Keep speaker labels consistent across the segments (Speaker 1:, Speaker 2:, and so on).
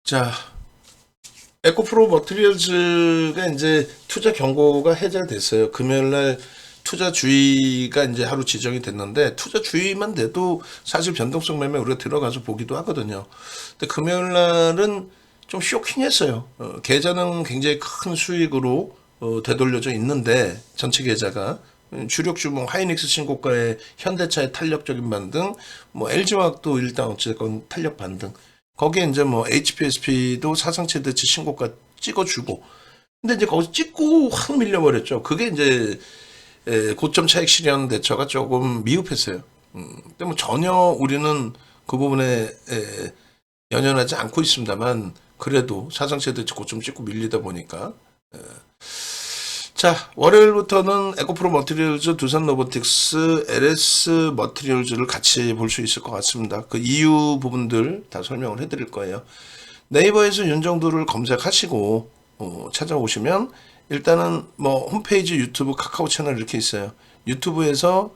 Speaker 1: 자, 에코프로 머티리얼즈가 이제 투자 경고가 해제됐어요. 금요일 날 투자 주의가 이제 하루 지정이 됐는데 투자 주의만 돼도 사실 변동성 매매 우리가 들어가서 보기도 하거든요. 근데 금요일 날은 좀 쇼킹했어요. 계좌는 굉장히 큰 수익으로 되돌려져 있는데 전체 계좌가 주력 주목 하이닉스 신고가에 현대차의 탄력적인 반등, 뭐 LG화학도 일단 어쨌건 탄력 반등. 거기에 이제 뭐 HPSP도 사상 최대치 신고가 찍어주고, 근데 이제 거기서 찍고 확 밀려버렸죠. 그게 이제 고점 차익 실현 대처가 조금 미흡했어요. 근데 뭐 전혀 우리는 그 부분에 연연하지 않고 있습니다만 그래도 사상 최대치 고점 찍고 밀리다 보니까 자, 월요일부터는 에코프로 머티리얼즈, 두산 로보틱스, LS 머티리얼즈를 같이 볼 수 있을 것 같습니다. 그 이유 부분들 다 설명을 해드릴 거예요. 네이버에서 윤정두를 검색하시고 찾아오시면 일단은 뭐 홈페이지, 유튜브, 카카오 채널 이렇게 있어요. 유튜브에서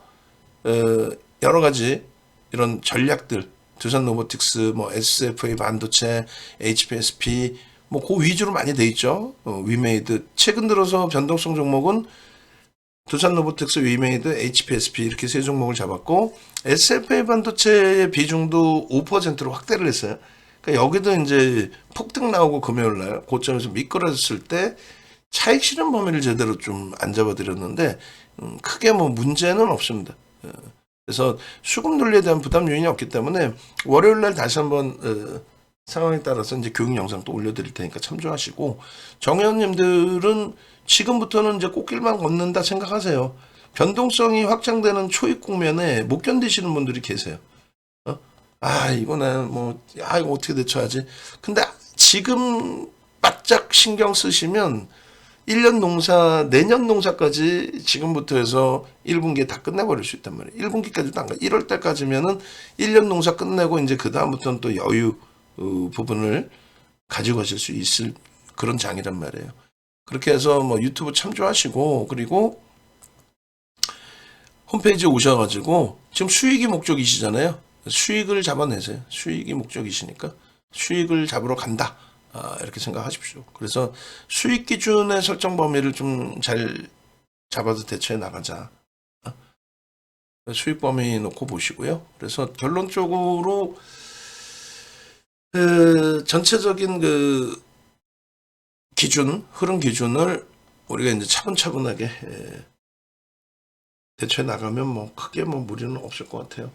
Speaker 1: 여러 가지 이런 전략들, 두산 로보틱스, 뭐 SFA 반도체, HPSP 뭐 그 위주로 많이 돼 있죠. 위메이드 최근 들어서 변동성 종목은 두산 로보틱스, 위메이드, HPSP 이렇게 세 종목을 잡았고 SFA 반도체의 비중도 5%로 확대를 했어요. 그러니까 여기도 이제 폭등 나오고 금요일 날 고점에서 미끄러졌을 때 차익 실현 범위를 제대로 좀 안 잡아드렸는데 크게 뭐 문제는 없습니다. 그래서 수급 논리에 대한 부담 요인이 없기 때문에 월요일 날 다시 한번 상황에 따라서 이제 교육 영상 또 올려드릴 테니까 참조하시고, 정회원님들은 지금부터는 이제 꽃길만 걷는다 생각하세요. 변동성이 확장되는 초입 국면에 못 견디시는 분들이 계세요. 이거는 뭐, 이거 어떻게 대처하지? 근데 지금 바짝 신경 쓰시면 1년 농사, 내년 농사까지 지금부터 해서 1분기에 다 끝내버릴 수 있단 말이에요. 1분기까지도 안 가. 1월 달까지면은 1년 농사 끝내고 이제 그다음부터는 또 여유 부분을 가지고 가실 수 있을 그런 장이란 말이에요. 그렇게 해서 뭐 유튜브 참조하시고, 그리고 홈페이지에 오셔가지고 지금 수익이 목적이시잖아요. 수익을 잡아내세요. 수익이 목적이시니까 수익을 잡으러 간다. 이렇게 생각하십시오. 그래서 수익 기준의 설정 범위를 좀 잘 잡아서 대처해 나가자. 수익 범위 놓고 보시고요. 그래서 결론적으로 전체적인 그 기준, 흐름 기준을 우리가 이제 차분차분하게 대처해 나가면 뭐 크게 뭐 무리는 없을 것 같아요.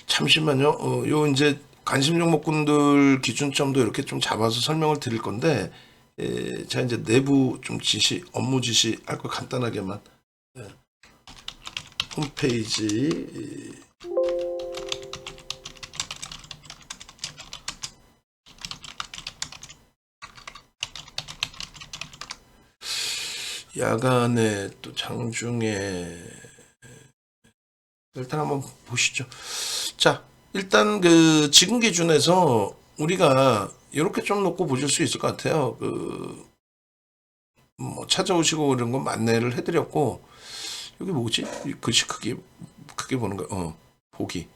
Speaker 1: 잠시만요. 요 이제 관심 종목군들 기준점도 이렇게 좀 잡아서 설명을 드릴 건데, 제가 이제 내부 좀 지시, 업무 지시 할 거 간단하게만 홈페이지 야간에 또 장중에 일단 한번 보시죠. 자, 일단 그 지금 기준에서 우리가 이렇게 좀 놓고 보실 수 있을 것 같아요. 뭐 찾아오시고 그런 건 안내를 해드렸고, 여기 뭐지? 이 글씨 크게 보는 거, 보기,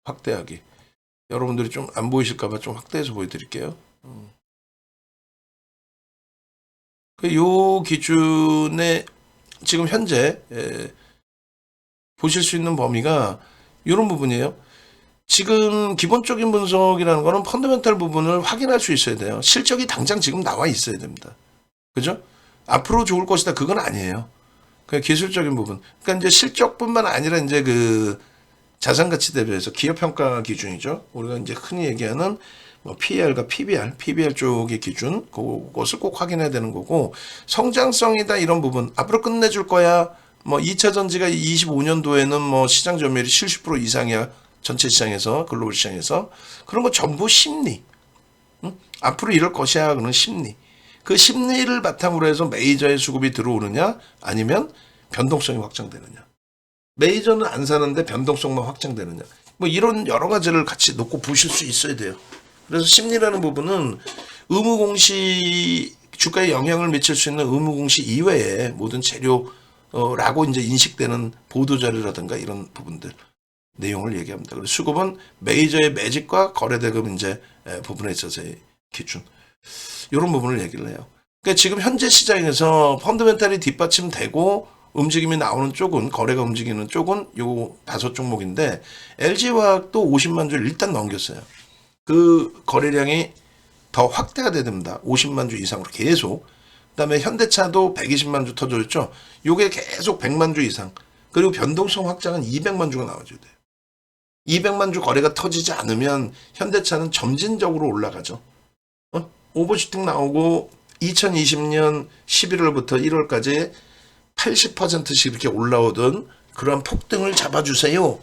Speaker 1: 확대하기. 여러분들이 좀 안 보이실까봐 좀 확대해서 보여드릴게요. 요 기준에 지금 현재 보실 수 있는 범위가 이런 부분이에요. 지금 기본적인 분석이라는 거는 펀더멘탈 부분을 확인할 수 있어야 돼요. 실적이 당장 지금 나와 있어야 됩니다. 그죠? 앞으로 좋을 것이다. 그건 아니에요. 그 기술적인 부분. 그러니까 이제 실적뿐만 아니라 이제 그 자산 가치 대비해서 기업 평가 기준이죠. 우리가 이제 흔히 얘기하는 뭐 PER과 PBR 쪽의 기준, 그것을 꼭 확인해야 되는 거고, 성장성이다 이런 부분, 앞으로 끝내줄 거야. 뭐 2차 전지가 25년도에는 뭐 시장 점유율이 70% 이상이야. 전체 시장에서, 글로벌 시장에서. 그런 거 전부 심리. 응? 앞으로 이럴 것이야. 그런 심리. 그 심리를 바탕으로 해서 메이저의 수급이 들어오느냐, 아니면 변동성이 확장되느냐. 메이저는 안 사는데 변동성만 확장되느냐. 뭐 이런 여러 가지를 같이 놓고 보실 수 있어야 돼요. 그래서 심리라는 부분은 의무공시, 주가에 영향을 미칠 수 있는 의무공시 이외에 모든 재료라고 이제 인식되는 보도자료라든가 이런 부분들 내용을 얘기합니다. 그리고 수급은 메이저의 매집과 거래대금 이제 부분에 있어서 기준. 이런 부분을 얘기를 해요. 그러니까 지금 현재 시장에서 펀더멘탈이 뒷받침되고 움직임이 나오는 쪽은, 거래가 움직이는 쪽은 요 5종목인데 LG화학도 50만 주를 일단 넘겼어요. 그 거래량이 더 확대가 돼야 됩니다. 50만 주 이상으로 계속. 그다음에 현대차도 120만 주 터져있죠. 요게 계속 100만 주 이상. 그리고 변동성 확장은 200만 주가 나와줘야 돼요. 200만 주 거래가 터지지 않으면 현대차는 점진적으로 올라가죠. 오버슈팅 나오고 2020년 11월부터 1월까지 80%씩 이렇게 올라오던 그러한 폭등을 잡아주세요.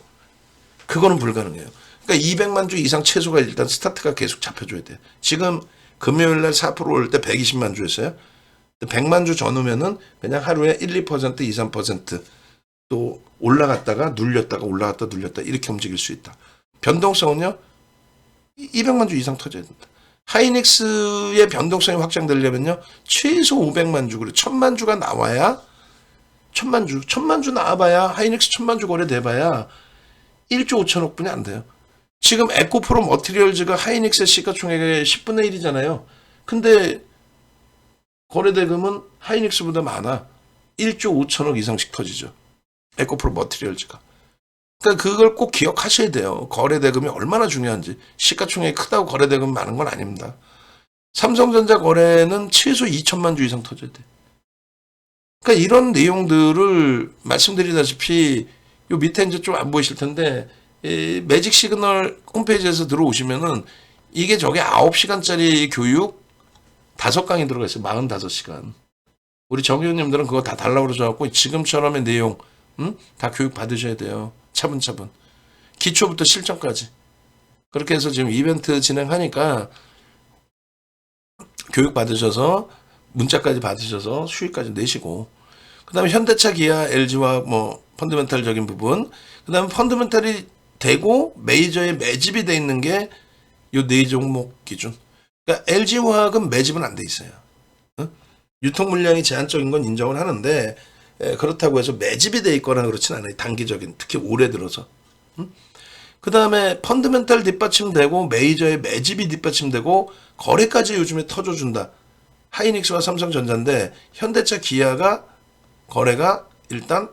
Speaker 1: 그거는 불가능해요. 그러니까 200만 주 이상 최소가 일단 스타트가 계속 잡혀줘야 돼요. 지금 금요일날 4% 올 때 120만 주였어요. 100만 주 전후면은 그냥 하루에 1, 2%, 2, 3%또 올라갔다가 눌렸다가 올라갔다 눌렸다 이렇게 움직일 수 있다. 변동성은요 200만 주 이상 터져야 된다. 하이닉스의 변동성이 확장되려면요 최소 500만 주, 그리고 1000만 주가 나와야 1000만 주 나와봐야 하이닉스 1000만 주 거래 돼봐야 1조 5천억 분이 안 돼요. 지금 에코프로 머티리얼즈가 하이닉스의 시가총액의 10분의 1이잖아요. 근데 거래대금은 하이닉스보다 많아. 1조 5천억 이상씩 터지죠. 에코프로 머티리얼즈가. 그러니까 그걸 꼭 기억하셔야 돼요. 거래대금이 얼마나 중요한지. 시가총액이 크다고 거래대금이 많은 건 아닙니다. 삼성전자 거래는 최소 2천만 주 이상 터져야 돼. 그러니까 이런 내용들을 말씀드리다시피 요 밑에 이제 좀 안 보이실 텐데 매직 시그널 홈페이지에서 들어오시면은 이게 저게 9시간짜리 교육 5강이 들어가 있어요. 45시간. 우리 정의원님들은 그거 다 달라고 그러셔갖고 지금처럼의 내용 다 교육 받으셔야 돼요. 차분차분. 기초부터 실전까지. 그렇게 해서 지금 이벤트 진행하니까 교육 받으셔서 문자까지 받으셔서 수익까지 내시고, 그 다음에 현대차, 기아, LG와 뭐 펀더멘탈적인 부분, 그 다음에 펀더멘탈이 되고 메이저에 매집이 돼 있는 게 요 4종목 기준. 그러니까 LG화학은 매집은 안 돼 있어요. 유통 물량이 제한적인 건 인정을 하는데 그렇다고 해서 매집이 돼 있거나 그렇진 않아요. 단기적인, 특히 올해 들어서. 그 다음에 펀더멘탈 뒷받침되고 메이저의 매집이 뒷받침되고 거래까지 요즘에 터져준다. 하이닉스와 삼성전자인데 현대차, 기아가 거래가 일단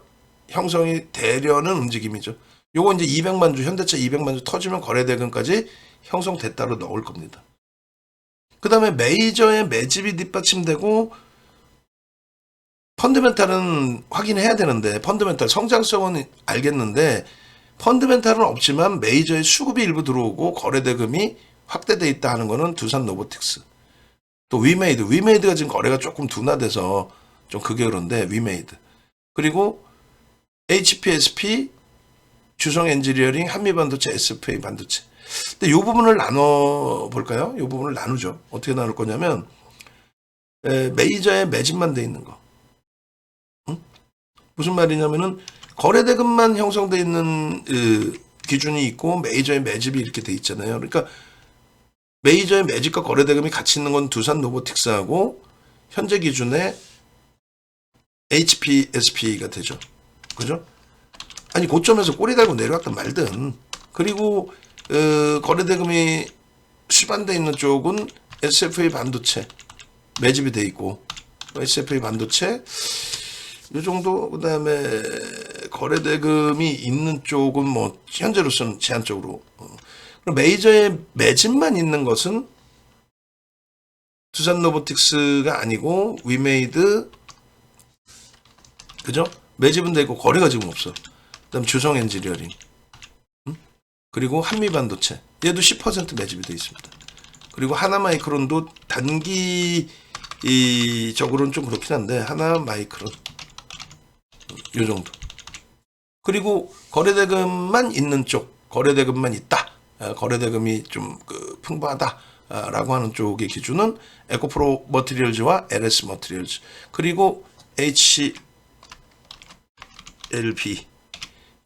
Speaker 1: 형성이 되려는 움직임이죠. 요거 이제 200만 주, 현대차 200만 주 터지면 거래대금까지 형성됐다로 넣을 겁니다. 그 다음에 메이저의 매집이 뒷받침되고 펀드멘탈은 확인해야 되는데, 펀드멘탈 성장성은 알겠는데 펀드멘탈은 없지만 메이저의 수급이 일부 들어오고 거래대금이 확대돼 있다 하는 거는 두산 로보틱스, 또 위메이드가 지금 거래가 조금 둔화돼서 좀 그게 그런데 위메이드, 그리고 HPSP, 주성 엔지니어링, 한미반도체, SFA 반도체. 근데 이 부분을 나눠 볼까요? 이 부분을 나누죠. 어떻게 나눌 거냐면 메이저의 매집만 돼 있는 거. 무슨 말이냐면은 거래대금만 형성돼 있는 기준이 있고 메이저의 매집이 이렇게 돼 있잖아요. 그러니까 메이저의 매집과 거래대금이 같이 있는 건 두산 로보틱스하고 현재 기준의 HPSP가 되죠. 그죠? 아니 고점에서 꼬리 달고 내려왔든 말든. 그리고 거래대금이 수반돼 있는 쪽은 SFA 반도체 매집이 돼 있고, SFA 반도체 이 정도. 그다음에 거래대금이 있는 쪽은 뭐 현재로서는 제한적으로. 그럼 메이저의 매집만 있는 것은 두산 로보틱스가 아니고 위메이드, 그죠? 매집은 돼 있고 거래가 지금 없어. 그다음 주성 엔지니어링, 그리고 한미반도체, 얘도 10% 매집이 돼 있습니다. 그리고 하나마이크론도 단기적으로는 좀 그렇긴 한데 하나마이크론 요 정도. 그리고 거래대금만 있는 쪽, 거래대금만 있다, 거래대금이 좀 풍부하다라고 하는 쪽의 기준은 에코프로 머티리얼즈와 LS 머티리얼즈, 그리고 HLB,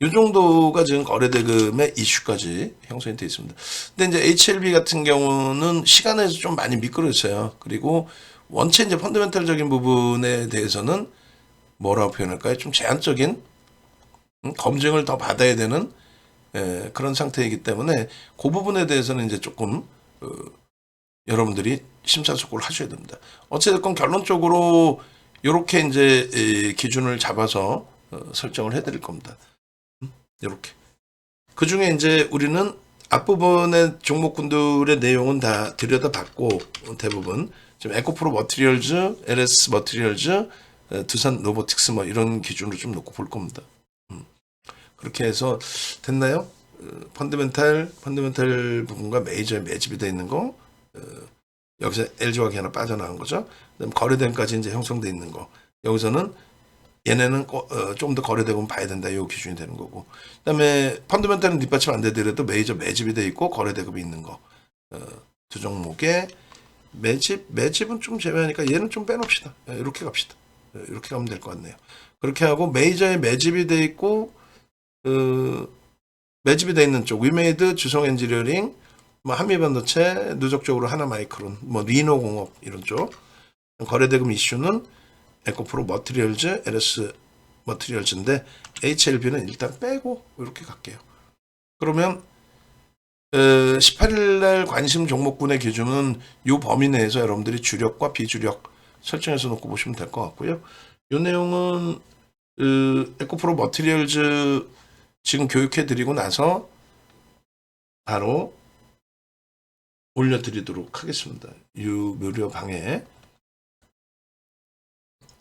Speaker 1: 이 정도가 지금 거래대금의 이슈까지 형성이 되어 있습니다. 근데 이제 HLB 같은 경우는 시간에서 좀 많이 미끄러졌어요. 그리고 원체 이제 펀더멘탈적인 부분에 대해서는 뭐라고 표현할까요? 좀 제한적인 검증을 더 받아야 되는 그런 상태이기 때문에 그 부분에 대해서는 이제 조금 여러분들이 심사숙고를 하셔야 됩니다. 어찌됐건 결론적으로 이렇게 이제 기준을 잡아서 설정을 해드릴 겁니다. 이렇게. 그 중에 이제 우리는 앞부분의 종목군들의 내용은 다 들여다봤고 대부분 지금 에코프로 머티리얼즈, LS 머티리얼즈, 두산 로보틱스 뭐 이런 기준으로 좀 놓고 볼 겁니다. 그렇게 해서 됐나요? 펀더멘탈 부분과 메이저에 매집이 되어 있는 거, 여기서 LG화학이 하나 빠져나간 거죠. 그다음 거래대금까지 이제 형성되어 있는 거. 여기서는 얘네는 좀 더 거래대금 봐야 된다. 이 기준이 되는 거고. 그다음에 펀더멘탈은 뒷받침 안 되더라도 메이저 매집이 되어 있고 거래대금이 있는 거. 두 종목에 매집은 좀 제외하니까 얘는 좀 빼놓읍시다. 이렇게 갑시다. 이렇게 가면 될 것 같네요. 그렇게 하고 메이저에 매집이 되어 있고 매집이 되어 있는 쪽 위메이드, 주성 엔지니어링, 뭐 한미반도체, 누적적으로 하나마이크론, 뭐 리노공업 이런 쪽 거래대금 이슈는 에코프로 머티리얼즈, LS 머티리얼즈인데 HLB는 일단 빼고 이렇게 갈게요. 그러면 18일 날 관심 종목군의 기준은 이 범위 내에서 여러분들이 주력과 비주력 설정해서 놓고 보시면 될 것 같고요. 이 내용은 에코프로 머티리얼즈 지금 교육해 드리고 나서 바로 올려드리도록 하겠습니다. 무료 방에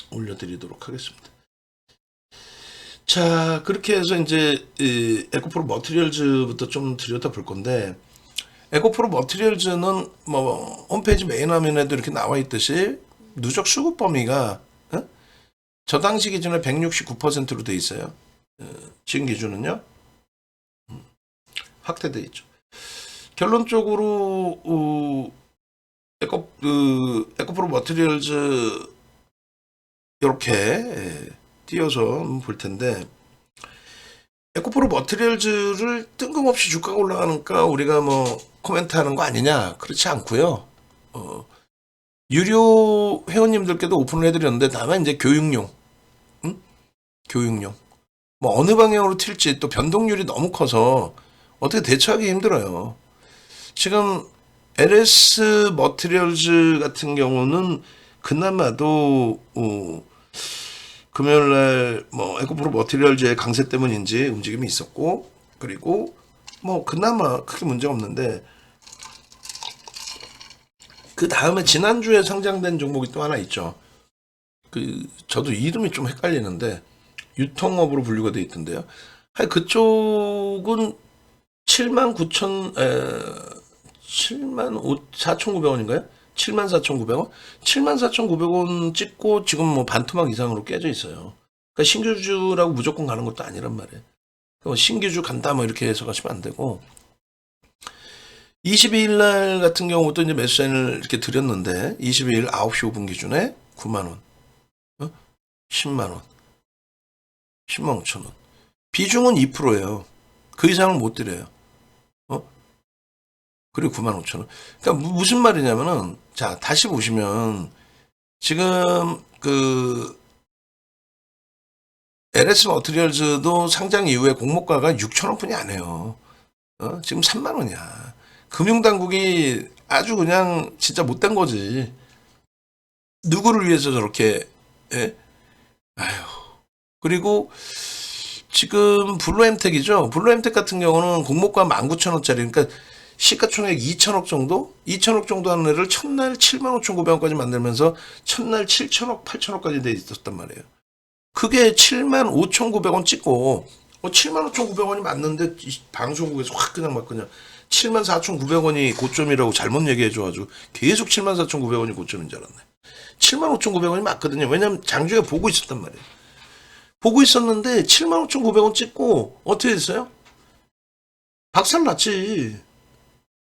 Speaker 1: 올려드리도록 하겠습니다. 자, 그렇게 해서 이제 에코프로 머티리얼즈부터 좀 들여다볼 건데, 에코프로 머티리얼즈는 뭐 홈페이지 메인 화면에도 이렇게 나와 있듯이 누적 수급 범위가 저 당시 기준에 169%로 돼 있어요. 지금 기준은요 확대돼 있죠. 결론적으로 에코프로 머티리얼즈 이렇게 띄어서 볼 텐데, 에코프로 머티리얼즈를 뜬금없이 주가가 올라가니까 우리가 뭐 코멘트하는 거 아니냐? 그렇지 않고요. 유료 회원님들께도 오픈을 해드렸는데 다만 이제 교육용, 교육용. 뭐 어느 방향으로 튈지 또 변동률이 너무 커서 어떻게 대처하기 힘들어요. 지금 LS 머티리얼즈 같은 경우는 그나마도 금요일날 뭐 에코프로 머티리얼즈의 강세 때문인지 움직임이 있었고, 그리고 뭐 그나마 크게 문제가 없는데, 그 다음에 지난주에 상장된 종목이 또 하나 있죠. 저도 이름이 좀 헷갈리는데 유통업으로 분류가 되어 있던데요. 그쪽은 74,900원인가요? 74,900원? 74,900원 찍고 지금 뭐 반토막 이상으로 깨져 있어요. 그러니까 신규주라고 무조건 가는 것도 아니란 말이에요. 신규주 간다 뭐 이렇게 해서 가시면 안 되고, 22일 날 같은 경우도 이제 매수 사인을 이렇게 드렸는데 22일 9시 5분 기준에 9만 원, 10만 원, 10만 5천 원. 비중은 2%예요. 그 이상은 못 드려요. 그리고 9만 5천 원. 그러니까 무슨 말이냐면은, 자, 다시 보시면 지금 LS 머티리얼즈도 상장 이후에 공모가가 6천 원뿐이 안 해요. 지금 3만 원이야. 금융당국이 아주 그냥 진짜 못된 거지. 누구를 위해서 저렇게, 예? 아휴. 그리고 지금 블루엠텍이죠. 블루엠텍 같은 경우는 공모가 19,000원짜리, 그러니까 시가총액 2천억 정도? 2천억 정도 하는 애를 첫날 75,900원까지 만들면서 첫날 7천억, 8천억까지 돼 있었단 말이에요. 그게 75,900원 찍고, 75,900원이 맞는데 방송국에서 확 그냥 74,900원이 고점이라고 잘못 얘기해줘가지고 계속 74,900원이 고점인 줄 알았네. 75,900원이 맞거든요. 왜냐면 장주에 보고 있었단 말이에요. 보고 있었는데 75,900원 찍고 어떻게 됐어요? 박살 났지.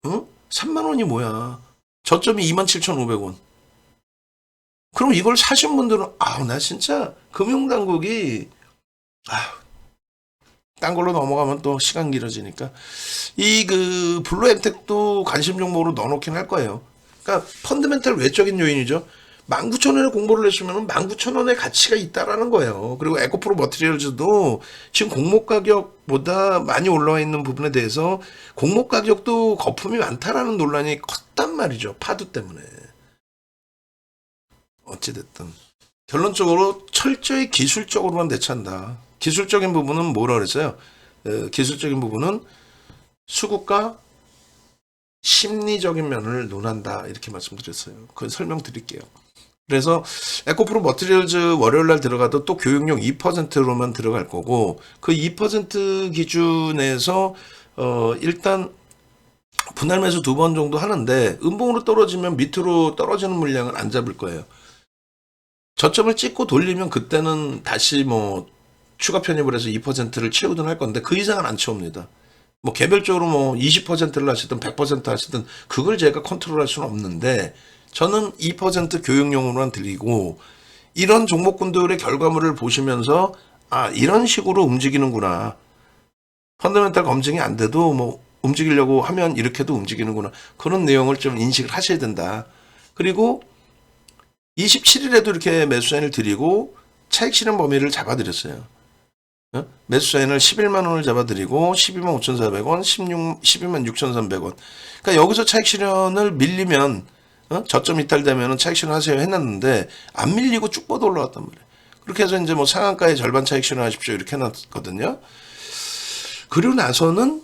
Speaker 1: 3만 원이 뭐야. 저점이 27,500원. 그럼 이걸 사신 분들은 나 진짜 금융당국이 딴 걸로 넘어가면 또 시간 길어지니까 블루엠텍도 관심 종목으로 넣어놓긴 할 거예요. 그러니까 펀드멘탈 외적인 요인이죠. 19,000원에 공모를 했으면 19,000원의 가치가 있다라는 거예요. 그리고 에코프로 머티리얼즈도 지금 공모 가격보다 많이 올라와 있는 부분에 대해서 공모 가격도 거품이 많다라는 논란이 컸단 말이죠. 파도 때문에. 어찌됐든 결론적으로 철저히 기술적으로만 대처한다. 기술적인 부분은 뭐라 그랬어요? 기술적인 부분은 수급과 심리적인 면을 논한다. 이렇게 말씀드렸어요. 그건 설명드릴게요. 그래서 에코프로 머티리얼즈 월요일날 들어가도 또 교육용 2%로만 들어갈 거고, 그 2% 기준에서 일단 분할 매수 2번 정도 하는데 음봉으로 떨어지면 밑으로 떨어지는 물량은 안 잡을 거예요. 저점을 찍고 돌리면 그때는 다시 뭐 추가 편입을 해서 2%를 채우든 할 건데 그 이상은 안 채웁니다. 뭐 개별적으로 뭐 20%를 하시든 100% 하시든 그걸 제가 컨트롤할 수는 없는데, 저는 2% 교육용으로만 드리고, 이런 종목군들의 결과물을 보시면서 아, 이런 식으로 움직이는구나. 펀더멘탈 검증이 안 돼도 뭐 움직이려고 하면 이렇게도 움직이는구나. 그런 내용을 좀 인식을 하셔야 된다. 그리고 27일에도 이렇게 매수 사인을 드리고 차익 실현 범위를 잡아드렸어요. 매수 사인을 11만 원을 잡아드리고 12만 5,400원, 12만 6,300원. 그러니까 여기서 차익 실현을 밀리면 저점 이탈되면 차익 실현 하세요 해놨는데 안 밀리고 쭉 뻗어 올라왔단 말이에요. 그렇게 해서 이제 뭐 상한가에 절반 차익 실현 하십시오 이렇게 해놨거든요. 그리고 나서는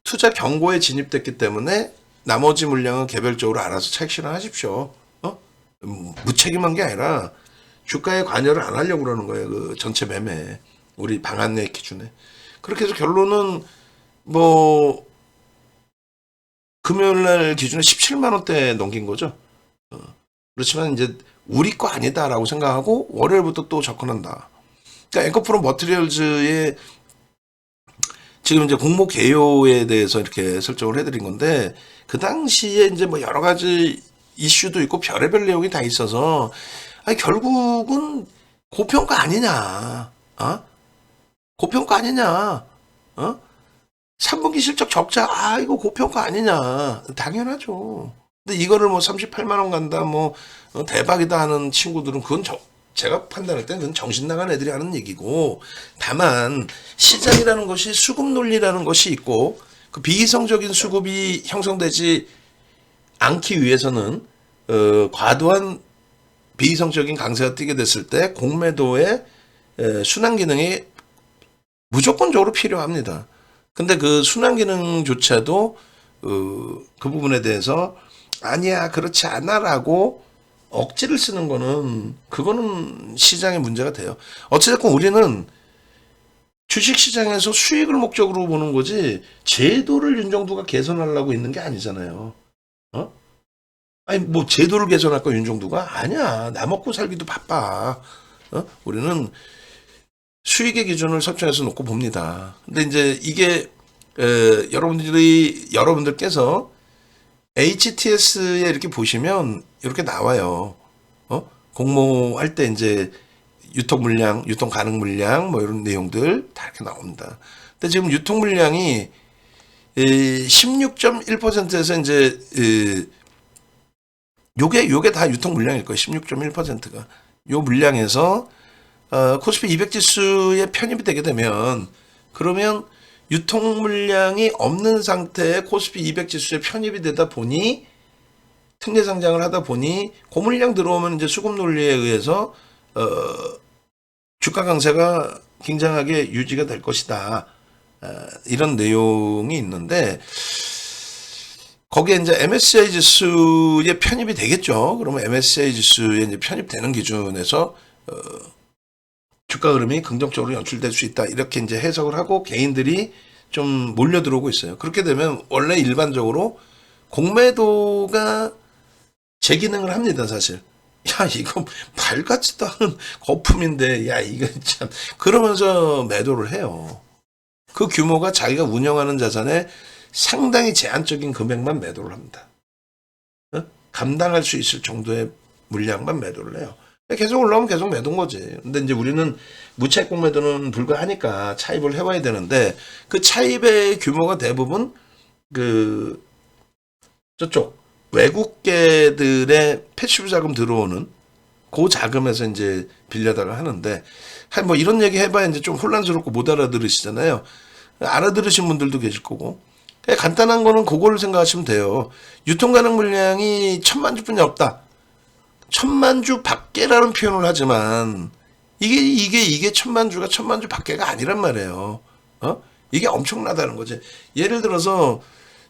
Speaker 1: 투자 경고에 진입됐기 때문에 나머지 물량은 개별적으로 알아서 차익 실현 하십시오. 무책임한 게 아니라 주가에 관여를 안 하려고 그러는 거예요. 그 전체 매매. 우리 방안내 기준에. 그렇게 해서 결론은 뭐 금요일날 기준에 17만 원대 넘긴 거죠. 그렇지만 이제 우리 거 아니다라고 생각하고 월요일부터 또 접근한다. 그러니까 에코프로 머티리얼즈의 지금 이제 공모 개요에 대해서 이렇게 설정을 해드린 건데, 그 당시에 이제 뭐 여러 가지 이슈도 있고 별의별 내용이 다 있어서 아니 결국은 고평가 아니냐, 고평가 아니냐, 3분기 실적 적자, 이거 고평가 아니냐, 당연하죠. 근데 이거를 뭐 38만 원 간다, 뭐 대박이다 하는 친구들은 그건 제가 판단할 때는 그건 정신 나간 애들이 하는 얘기고, 다만 시장이라는 것이 수급 논리라는 것이 있고, 그 비이성적인 수급이 형성되지 않기 위해서는 과도한 비이성적인 강세가 뛰게 됐을 때 공매도의 순환 기능이 무조건적으로 필요합니다. 근데 그 순환 기능조차도 그 부분에 대해서 아니야 그렇지 않아라고 억지를 쓰는 거는 그거는 시장의 문제가 돼요. 어찌됐건 우리는 주식시장에서 수익을 목적으로 보는 거지 제도를 윤정두가 개선하려고 있는 게 아니잖아요. 아니 뭐 제도를 개선할 거 윤정두가 아니야. 나 먹고 살기도 바빠. 우리는 수익의 기준을 설정해서 놓고 봅니다. 근데 이제 이게 여러분들께서 HTS에 이렇게 보시면 이렇게 나와요. 공모할 때 이제 유통 물량, 유통 가능 물량 뭐 이런 내용들 다 이렇게 나옵니다. 근데 지금 유통 물량이 16.1%에서 이제 요게 다 유통 물량일 거예요. 16.1%가. 요 물량에서 코스피 200 지수에 편입이 되게 되면, 그러면 유통 물량이 없는 상태에 코스피 200 지수에 편입이 되다 보니, 특례 상장을 하다 보니 고물량 들어오면 이제 수급 논리에 의해서 주가 강세가 굉장하게 유지가 될 것이다. 이런 내용이 있는데, 거기에 이제 MSCI 지수에 편입이 되겠죠. 그러면 MSCI 지수에 이제 편입되는 기준에서 주가 흐름이 긍정적으로 연출될 수 있다. 이렇게 이제 해석을 하고 개인들이 좀 몰려 들어오고 있어요. 그렇게 되면 원래 일반적으로 공매도가 제 기능을 합니다, 사실. 야, 이거 말 같지도 않은 거품인데, 야, 이거 참. 그러면서 매도를 해요. 그 규모가 자기가 운영하는 자산에 상당히 제한적인 금액만 매도를 합니다. 감당할 수 있을 정도의 물량만 매도를 해요. 계속 올라오면 계속 매도인 거지. 근데 이제 우리는 무차익 공매도는 불가하니까 차입을 해와야 되는데, 그 차입의 규모가 대부분 저쪽 외국계들의 패시브 자금 들어오는 그 자금에서 이제 빌려다가 하는데, 뭐 이런 얘기 해봐야 이제 좀 혼란스럽고 못 알아들으시잖아요. 알아들으신 분들도 계실 거고. 그냥 간단한 거는 그거를 생각하시면 돼요. 유통 가능 물량이 1000만 주뿐이 없다. 1000만 주 밖에라는 표현을 하지만 이게 1000만 주가 1000만 주 밖에가 아니란 말이에요. 이게 엄청나다는 거지. 예를 들어서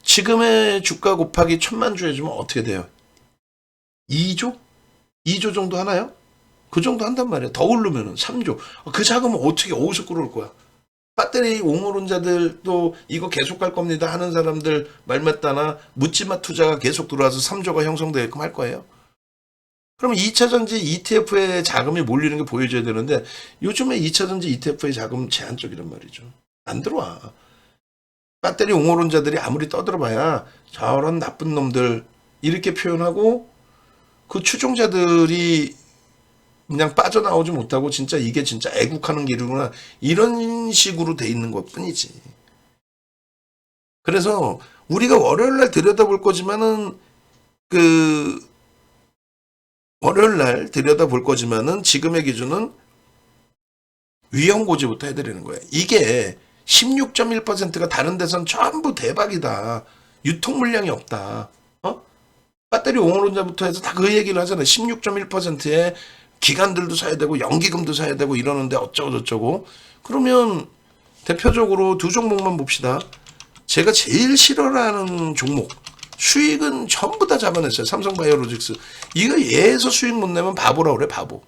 Speaker 1: 지금의 주가 곱하기 1000만 주 해주면 어떻게 돼요? 2조? 2조 정도 하나요? 그 정도 한단 말이에요. 더 오르면은 3조. 그 자금은 어떻게 어디서 끌어올 거야? 배터리 옹호론자들도 이거 계속 갈 겁니다 하는 사람들 말 맞다나 묻지마 투자가 계속 들어와서 3조가 형성되게끔 할 거예요. 그러면 2차전지 ETF에 자금이 몰리는 게 보여줘야 되는데 요즘에 2차전지 ETF의 자금 제한적이란 말이죠. 안 들어와. 배터리 옹호론자들이 아무리 떠들어봐야 저런 나쁜 놈들 이렇게 표현하고 그 추종자들이 그냥 빠져나오지 못하고 진짜 이게 진짜 애국하는 길이구나 이런 식으로 돼 있는 것 뿐이지. 그래서 우리가 월요일날 들여다볼 거지만은 월요일날 들여다볼 거지만은 지금의 기준은 위험고지부터 해드리는 거예요. 이게 16.1%가 다른 데선 전부 대박이다. 유통 물량이 없다. 배터리 옹호론자부터 해서 다 그 얘기를 하잖아요. 16.1%에 기관들도 사야 되고 연기금도 사야 되고 이러는데 어쩌고 저쩌고. 그러면 대표적으로 두 종목만 봅시다. 제가 제일 싫어하는 종목. 수익은 전부 다 잡아냈어요. 삼성바이오로직스. 이거 얘에서 수익 못 내면 바보라 그래, 바보.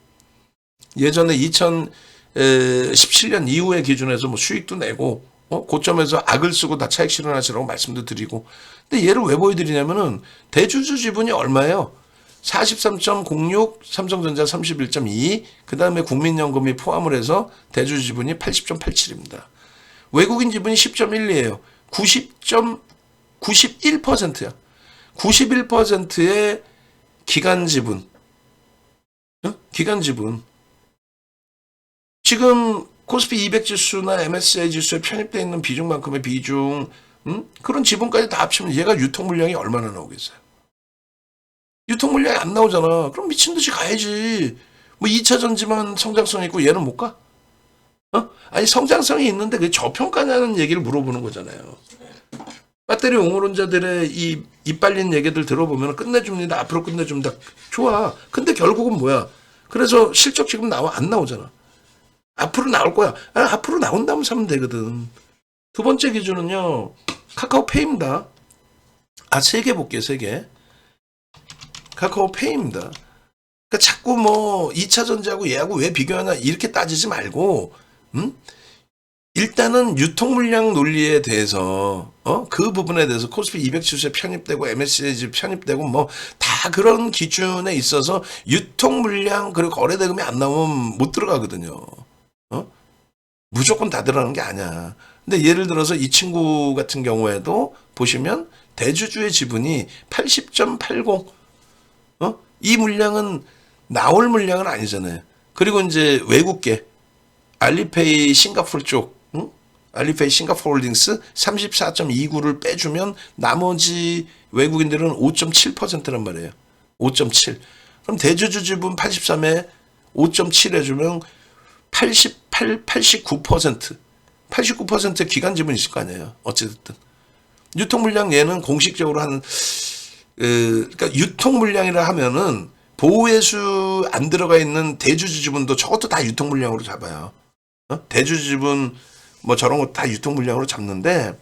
Speaker 1: 예전에 2017년 이후의 기준에서 뭐 수익도 내고 고점에서 악을 쓰고 다 차익 실현하시라고 말씀도 드리고. 근데 얘를 왜 보여드리냐면은 대주주 지분이 얼마예요? 43.06, 삼성전자 31.2, 그 다음에 국민연금이 포함을 해서 대주주 지분이 80.87입니다. 외국인 지분이 10.12예요. 91%야. 91%의 기관 지분. 기관 지분. 지금 코스피 200 지수나 MSCI 지수에 편입되어 있는 비중만큼의 비중, 그런 지분까지 다 합치면 얘가 유통 물량이 얼마나 나오겠어요? 유통 물량이 안 나오잖아. 그럼 미친 듯이 가야지. 뭐 2차 전지만 성장성 있고 얘는 못 가? 아니 성장성이 있는데 그게 저평가냐는 얘기를 물어보는 거잖아요. 배터리 옹호론자들의 이 이빨린 얘기들 들어보면 끝내줍니다. 앞으로 끝내줍니다. 좋아. 근데 결국은 뭐야? 그래서 실적 지금 안 나오잖아. 앞으로 나올 거야. 앞으로 나온다면 사면 되거든. 두 번째 기준은요. 카카오페이입니다. 3개 볼게요. 3개. 카카오페이입니다. 그러니까 자꾸 뭐 2차 전지하고 얘하고 왜 비교하나 이렇게 따지지 말고 일단은 유통 물량 논리에 대해서 그 부분에 대해서 코스피 200 지수에 편입되고 MSCI 편입되고 뭐 다 그런 기준에 있어서 유통 물량 그리고 거래 대금이 안 나오면 못 들어가거든요. 무조건 다 들어가는 게 아니야. 근데 예를 들어서 이 친구 같은 경우에도 보시면 대주주의 지분이 80.80. 이 물량은 나올 물량은 아니잖아요. 그리고 이제 외국계 알리페이 싱가포르 쪽, 알리페이 싱가포르 홀딩스 34.29를 빼주면 나머지 외국인들은 5.7%란 말이에요. 5.7. 그럼 대주주 지분 83에 5.7 해주면 89%. 89% 기관 지분 있을 거 아니에요. 어찌됐든. 유통 물량 얘는 공식적으로 그러니까 유통 물량이라 하면은 보호회수 안 들어가 있는 대주주 지분도 저것도 다 유통 물량으로 잡아요. 대주주 지분 뭐 저런 거 다 유통 물량으로 잡는데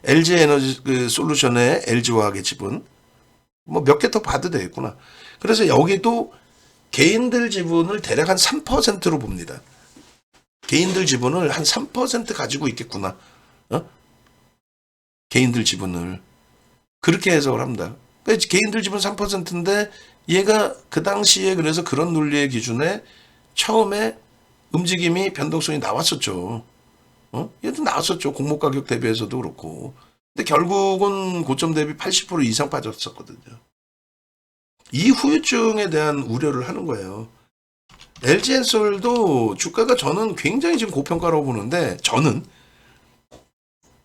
Speaker 1: LG 에너지 솔루션의 LG화학의 지분 뭐 몇 개 더 봐도 되겠구나. 그래서 여기도 개인들 지분을 대략 한 3%로 봅니다. 개인들 지분을 한 3% 가지고 있겠구나. 개인들 지분을 그렇게 해석을 합니다. 그러니까 개인들 지분 3%인데 얘가 그 당시에 그래서 그런 논리의 기준에 처음에 움직임이 변동성이 나왔었죠. 얘도 나왔었죠. 공모 가격 대비해서도 그렇고. 근데 결국은 고점 대비 80% 이상 빠졌었거든요. 이 후유증에 대한 우려를 하는 거예요. LG엔솔도 주가가 저는 굉장히 지금 고평가라고 보는데 저는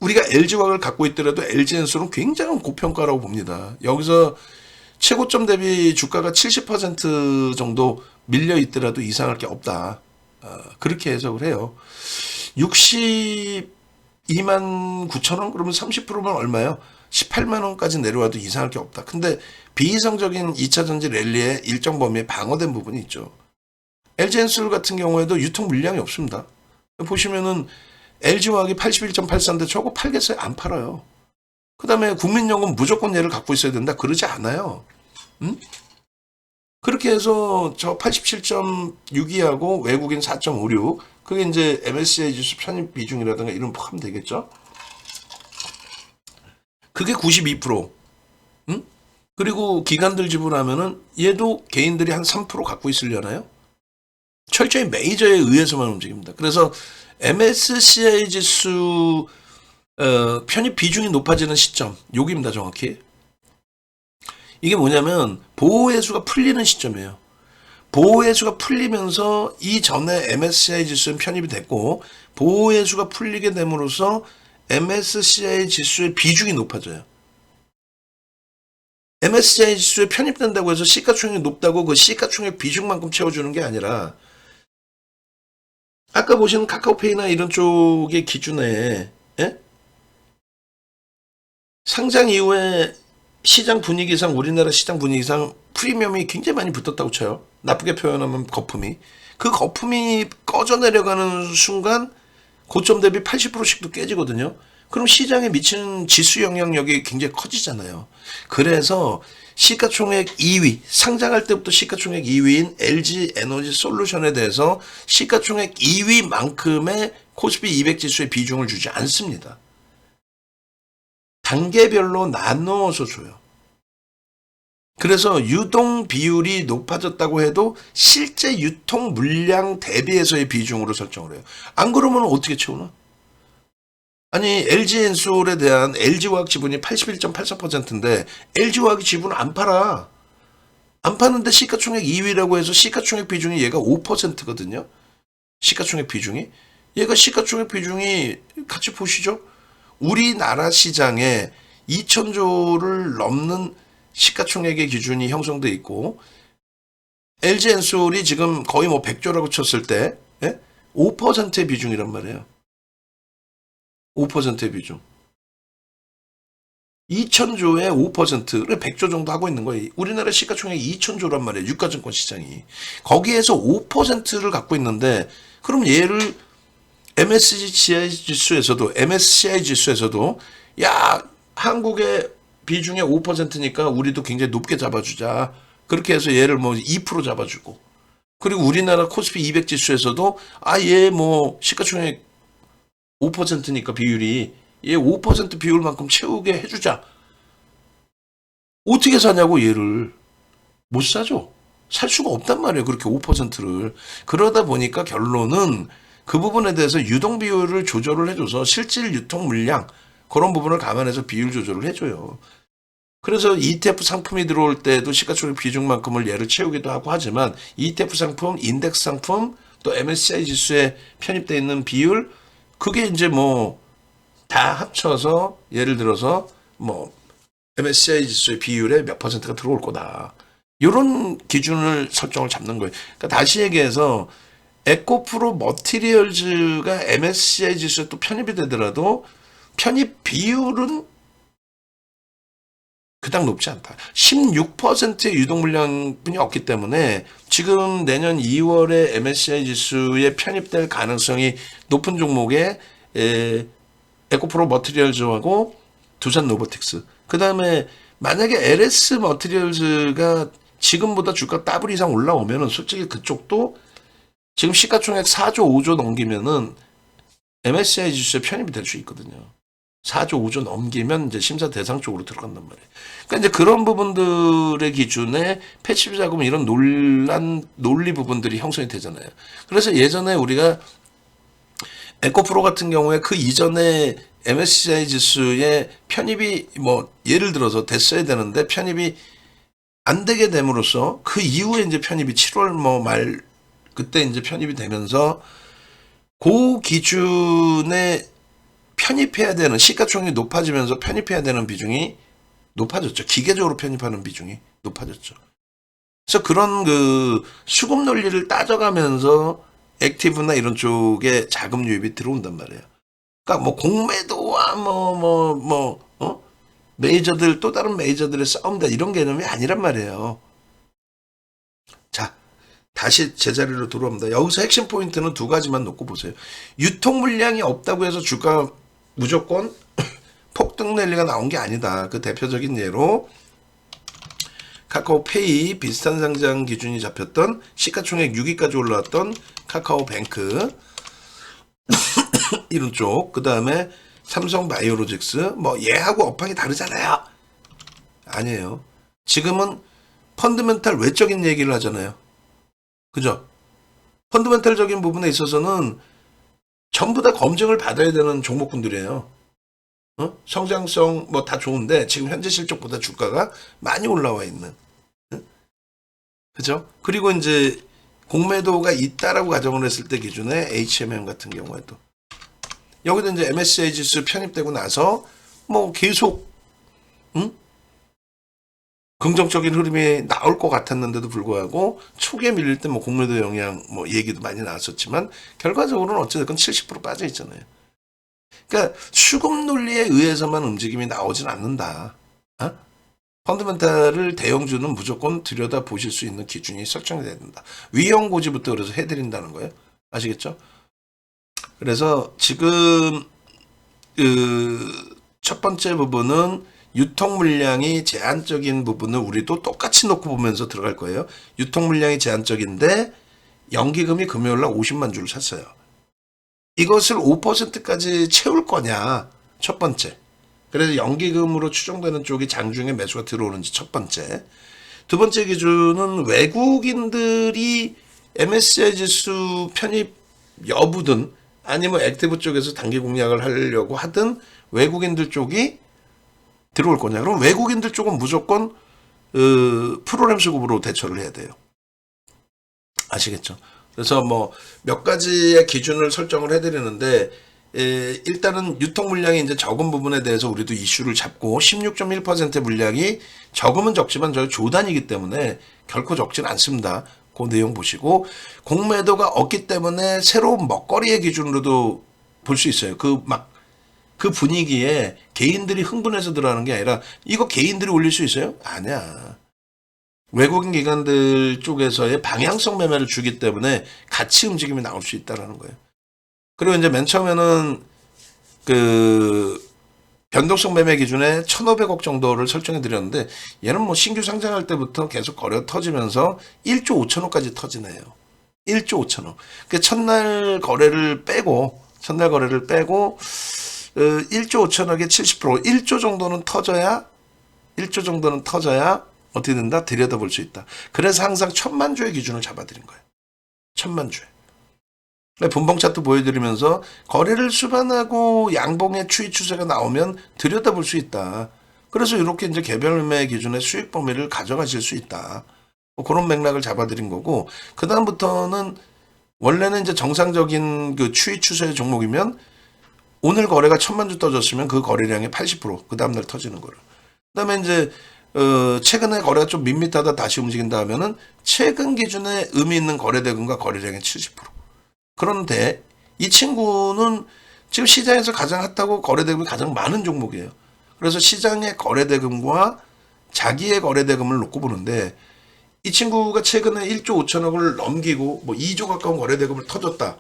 Speaker 1: 우리가 LG화학을 갖고 있더라도 LG엔솔은 굉장히 고평가라고 봅니다. 여기서 최고점 대비 주가가 70% 정도 밀려 있더라도 이상할 게 없다. 그렇게 해석을 해요. 62만 9천 원? 그러면 30%면 얼마예요? 18만 원까지 내려와도 이상할 게 없다. 근데 비이성적인 2차전지 랠리의 일정 범위에 방어된 부분이 있죠. LG엔솔 같은 경우에도 유통 물량이 없습니다. 보시면은 LG화학이 81.84인데 저거 팔겠어요? 안 팔아요. 그 다음에 국민연금 무조건 얘를 갖고 있어야 된다? 그러지 않아요. 그렇게 해서 저 87.62하고 외국인 4.56, 그게 이제 MSCI 지수 편입 비중이라든가 이런 거 포함 되겠죠? 그게 92%. 그리고 기관들 지분하면은 얘도 개인들이 한 3% 갖고 있으려나요? 철저히 메이저에 의해서만 움직입니다. 그래서 MSCI 지수 편입 비중이 높아지는 시점, 여기입니다, 정확히. 이게 뭐냐면 보호해수가 풀리는 시점이에요. 보호해수가 풀리면서 이전에 MSCI 지수는 편입이 됐고, 보호해수가 풀리게 됨으로써 MSCI 지수의 비중이 높아져요. MSCI 지수에 편입된다고 해서 시가총액이 높다고 그 시가총액 비중만큼 채워주는 게 아니라, 아까 보시는 카카오페이나 이런 쪽의 기준에 상장 이후에 시장 분위기상, 우리나라 시장 분위기상 프리미엄이 굉장히 많이 붙었다고 쳐요. 나쁘게 표현하면 거품이. 그 거품이 꺼져 내려가는 순간 고점 대비 80%씩도 깨지거든요. 그럼 시장에 미치는 지수 영향력이 굉장히 커지잖아요. 그래서 시가총액 2위, 상장할 때부터 시가총액 2위인 LG 에너지 솔루션에 대해서 시가총액 2위만큼의 코스피 200 지수의 비중을 주지 않습니다. 단계별로 나누어서 줘요. 그래서 유동 비율이 높아졌다고 해도 실제 유통 물량 대비해서의 비중으로 설정을 해요. 안 그러면 어떻게 채우나? 아니, LG엔솔에 대한 LG화학 지분이 81.84%인데 LG화학이 지분을 안 팔아. 안 파는데 시가총액 2위라고 해서 시가총액 비중이 얘가 5%거든요. 시가총액 비중이. 얘가 시가총액 비중이 같이 보시죠. 우리나라 시장에 2,000조를 넘는 시가총액의 기준이 형성돼 있고, LG엔솔이 지금 거의 뭐 100조라고 쳤을 때 5%의 비중이란 말이에요. 5%의 비중. 2,000조의 5%를 100조 정도 하고 있는 거예요. 우리나라 시가총액이 2,000조란 말이에요. 유가증권 시장이. 거기에서 5%를 갖고 있는데, 그럼 얘를 MSCI 지수에서도 야, 한국의 비중의 5%니까 우리도 굉장히 높게 잡아주자. 그렇게 해서 얘를 뭐 2% 잡아주고. 그리고 우리나라 코스피 200 지수에서도 얘 뭐 시가총액 5%니까 비율이 얘 5% 비율만큼 채우게 해주자. 어떻게 사냐고 얘를. 못 사죠. 살 수가 없단 말이에요. 그렇게 5%를. 그러다 보니까 결론은 그 부분에 대해서 유동 비율을 조절을 해줘서 실질 유통 물량 그런 부분을 감안해서 비율 조절을 해줘요. 그래서 ETF 상품이 들어올 때도 시가총액 비중만큼을 얘를 채우기도 하고 하지만 ETF 상품, 인덱스 상품, 또 MSCI 지수에 편입되어 있는 비율, 그게 이제 뭐 다 합쳐서 예를 들어서 뭐 MSCI 지수의 비율의 몇 %가 들어올 거다. 이런 기준을 설정을 잡는 거예요. 그러니까 다시 얘기해서 에코프로 머티리얼즈가 MSCI 지수에 또 편입이 되더라도 편입 비율은 그닥 높지 않다. 16%의 유동 물량뿐이 없기 때문에 지금 내년 2월에 MSCI 지수에 편입될 가능성이 높은 종목에 에코프로 머티리얼즈하고 두산 로보틱스. 그 다음에 만약에 LS 머티리얼즈가 지금보다 주가 더블 이상 올라오면은 솔직히 그쪽도 지금 시가총액 4조 5조 넘기면은 MSCI 지수에 편입이 될 수 있거든요. 4조 5조 넘기면 이제 심사 대상 쪽으로 들어간단 말이에요. 그러니까 이제 그런 부분들의 기준에 패시브 자금 이런 논리 부분들이 형성이 되잖아요. 그래서 예전에 우리가 에코프로 같은 경우에 그 이전에 MSCI 지수에 편입이 뭐 예를 들어서 됐어야 되는데 편입이 안 되게 됨으로써 그 이후에 이제 편입이 7월 뭐 말 그때 이제 편입이 되면서 그 기준에 편입해야 되는 시가총액이 높아지면서 편입해야 되는 비중이 높아졌죠. 기계적으로 편입하는 비중이 높아졌죠. 그래서 그런 그 수급 논리를 따져가면서 액티브나 이런 쪽에 자금 유입이 들어온단 말이에요. 그러니까 뭐 공매도와 메이저들 또 다른 메이저들의 싸움다 이런 개념이 아니란 말이에요. 자, 다시 제자리로 돌아옵니다. 여기서 핵심 포인트는 두 가지만 놓고 보세요. 유통 물량이 없다고 해서 주가 무조건 폭등 랠리가 나온 게 아니다. 그 대표적인 예로 카카오페이 비슷한 상장 기준이 잡혔던 시가총액 6위까지 올라왔던 카카오뱅크 이런 쪽, 그 다음에 삼성바이오로직스, 뭐 얘하고 업황이 다르잖아요. 아니에요. 지금은 펀드멘탈 외적인 얘기를 하잖아요. 그죠? 펀드멘탈적인 부분에 있어서는 전부 다 검증을 받아야 되는 종목군들이에요. 성장성 뭐 다 좋은데 지금 현재 실적보다 주가가 많이 올라와 있는. 그죠? 그리고 이제 공매도가 있다라고 가정을 했을 때 기준에 HMM 같은 경우에도 여기도 이제 MSCI 지수 편입되고 나서 뭐 계속 긍정적인 흐름이 나올 것 같았는데도 불구하고 초기에 밀릴 때 뭐 공매도 영향 뭐 얘기도 많이 나왔었지만 결과적으로는 어찌됐건 70% 빠져 있잖아요. 그러니까 수급 논리에 의해서만 움직임이 나오진 않는다. 펀드멘탈을 대형주는 무조건 들여다 보실 수 있는 기준이 설정이 돼야 된다. 위험 고지부터 그래서 해드린다는 거예요. 아시겠죠? 그래서 지금 그 첫 번째 부분은 유통 물량이 제한적인 부분을 우리도 똑같이 놓고 보면서 들어갈 거예요. 유통 물량이 제한적인데 연기금이 금요일 날 50만 주를 샀어요. 이것을 5%까지 채울 거냐? 첫 번째. 그래서 연기금으로 추정되는 쪽이 장중에 매수가 들어오는지 첫 번째. 두 번째 기준은 외국인들이 MSCI 지수 편입 여부든 아니면 액티브 쪽에서 단기 공략을 하려고 하든 외국인들 쪽이 들어올 거냐. 그럼 외국인들 쪽은 무조건 프로그램 수급으로 대처를 해야 돼요. 아시겠죠? 그래서 뭐 몇 가지의 기준을 설정을 해드리는데 일단은 유통 물량이 이제 적은 부분에 대해서 우리도 이슈를 잡고 16.1% 물량이 적으면 적지만 저희 조단이기 때문에 결코 적진 않습니다. 그 내용 보시고 공매도가 없기 때문에 새로운 먹거리의 기준으로도 볼 수 있어요. 그 분위기에 개인들이 흥분해서 들어가는 게 아니라 이거 개인들이 올릴 수 있어요? 아니야. 외국인 기관들 쪽에서의 방향성 매매를 주기 때문에 같이 움직임이 나올 수 있다는 거예요. 그리고 이제 맨 처음에는 그 변동성 매매 기준에 1,500억 정도를 설정해 드렸는데 얘는 뭐 신규 상장할 때부터 계속 거래가 터지면서 1조 5천억까지 터지네요. 1조 5천억. 그 첫날 거래를 빼고 1조 5천억에 70% 1조 정도는 터져야 어떻게 된다? 들여다볼 수 있다. 그래서 항상 1,000만 주의 기준을 잡아드린 거예요. 1,000만 주에. 분봉 차트 보여드리면서 거래를 수반하고 양봉의 추이 추세가 나오면 들여다볼 수 있다. 그래서 이렇게 이제 개별 매 기준의 수익 범위를 가져가실 수 있다. 뭐 그런 맥락을 잡아드린 거고, 그 다음부터는 원래는 이제 정상적인 그 추이 추세의 종목이면 오늘 거래가 1,000만 주 떠졌으면 그 거래량의 80%, 그 다음날 터지는 거를. 그 다음에 이제 최근에 거래가 좀 밋밋하다 다시 움직인다 하면은 최근 기준에 의미 있는 거래대금과 거래량의 70%. 그런데 이 친구는 지금 시장에서 가장 핫하고 거래대금이 가장 많은 종목이에요. 그래서 시장의 거래대금과 자기의 거래대금을 놓고 보는데 이 친구가 최근에 1조 5천억을 넘기고 뭐 2조 가까운 거래대금을 터졌다.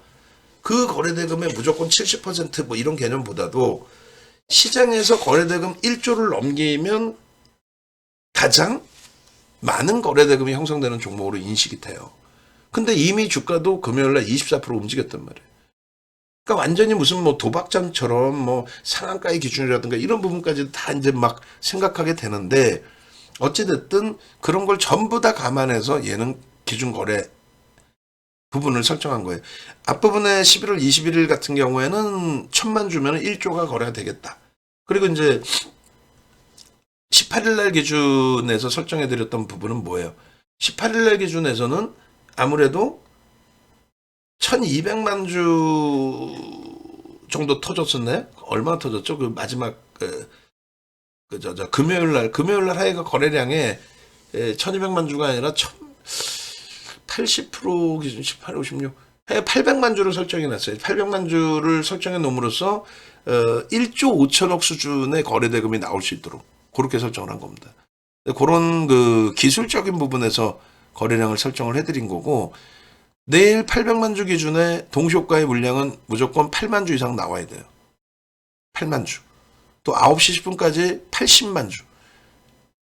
Speaker 1: 그 거래대금의 무조건 70%뭐 이런 개념보다도 시장에서 거래대금 1조를 넘기면 가장 많은 거래대금이 형성되는 종목으로 인식이 돼요. 근데 이미 주가도 금요일날 24% 움직였단 말이에요. 그러니까 완전히 무슨 뭐 도박장처럼 뭐 상한가의 기준이라든가 이런 부분까지 다 이제 막 생각하게 되는데 어찌됐든 그런 걸 전부 다 감안해서 얘는 기준 거래 부분을 설정한 거예요. 앞부분에 11월 21일 같은 경우에는 1,000만 주면 1조가 거래가 되겠다. 그리고 이제 18일 날 기준에서 설정해 드렸던 부분은 뭐예요? 18일 날 기준에서는 아무래도 1,200만 주 정도 터졌었네. 얼마나 터졌죠? 그 마지막 금요일 날 하이가 거래량에 1200만 주가 아니라 80% 기준 18, 56 하여 800만 주를 설정해 놨어요. 800만 주를 설정해 놓음으로써 1조 5천억 수준의 거래 대금이 나올 수 있도록 그렇게 설정을 한 겁니다. 그런 그 기술적인 부분에서 거래량을 설정을 해드린 거고, 내일 800만 주 기준의 동시효과의 물량은 무조건 8만 주 이상 나와야 돼요. 8만 주. 또 9시 10분까지 80만 주.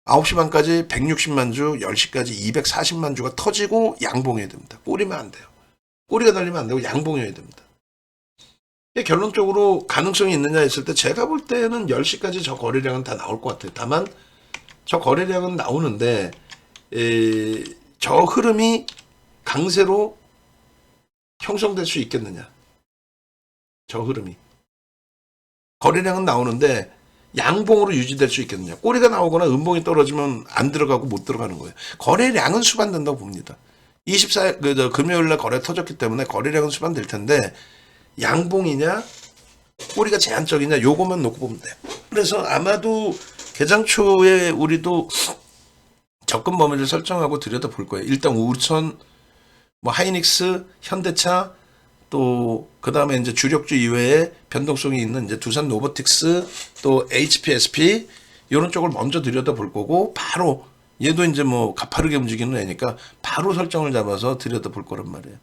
Speaker 1: 9시 반까지 160만 주, 10시까지 240만 주가 터지고 양봉해야 됩니다. 꼬리면 안 돼요. 꼬리가 달리면 안 되고 양봉해야 됩니다. 결론적으로 가능성이 있느냐 했을 때 제가 볼 때는 10시까지 저 거래량은 다 나올 것 같아요. 다만 저 거래량은 나오는데 저 흐름이 강세로 형성될 수 있겠느냐. 저 흐름이. 거래량은 나오는데 양봉으로 유지될 수 있겠느냐. 꼬리가 나오거나 음봉이 떨어지면 안 들어가고 못 들어가는 거예요. 거래량은 수반된다고 봅니다. 24일 금요일날 거래 터졌기 때문에 거래량은 수반될 텐데 양봉이냐 꼬리가 제한적이냐 요것만 놓고 보면 돼요. 그래서 아마도 개장 초에 우리도 접근 범위를 설정하고 들여다볼 거예요. 일단 우천, 뭐 하이닉스, 현대차, 또 그다음에 이제 주력주 이외에 변동성이 있는 이제 두산 로보틱스, 또 HPSP 이런 쪽을 먼저 들여다볼 거고, 바로 얘도 이제 뭐 가파르게 움직이는 애니까 바로 설정을 잡아서 들여다볼 거란 말이에요.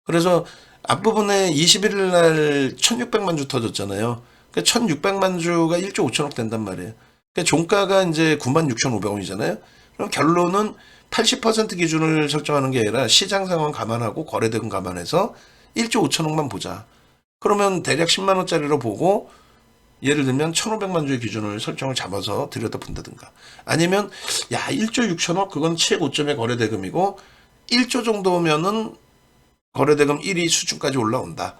Speaker 1: 그래서 앞부분에 21일 날 1600만 주 터졌잖아요. 그러니까 1600만 주가 1조 5천억 된단 말이에요. 그러니까 종가가 이제 96,500원이잖아요. 그럼 결론은 80% 기준을 설정하는 게 아니라 시장 상황 감안하고 거래대금 감안해서 1조 5천억만 보자. 그러면 대략 10만 원짜리로 보고 예를 들면 1,500만 주의 기준을 설정을 잡아서 들여다본다든가, 아니면 야 1조 6천억 그건 최고점의 거래대금이고 1조 정도면은 거래대금 1위 수준까지 올라온다.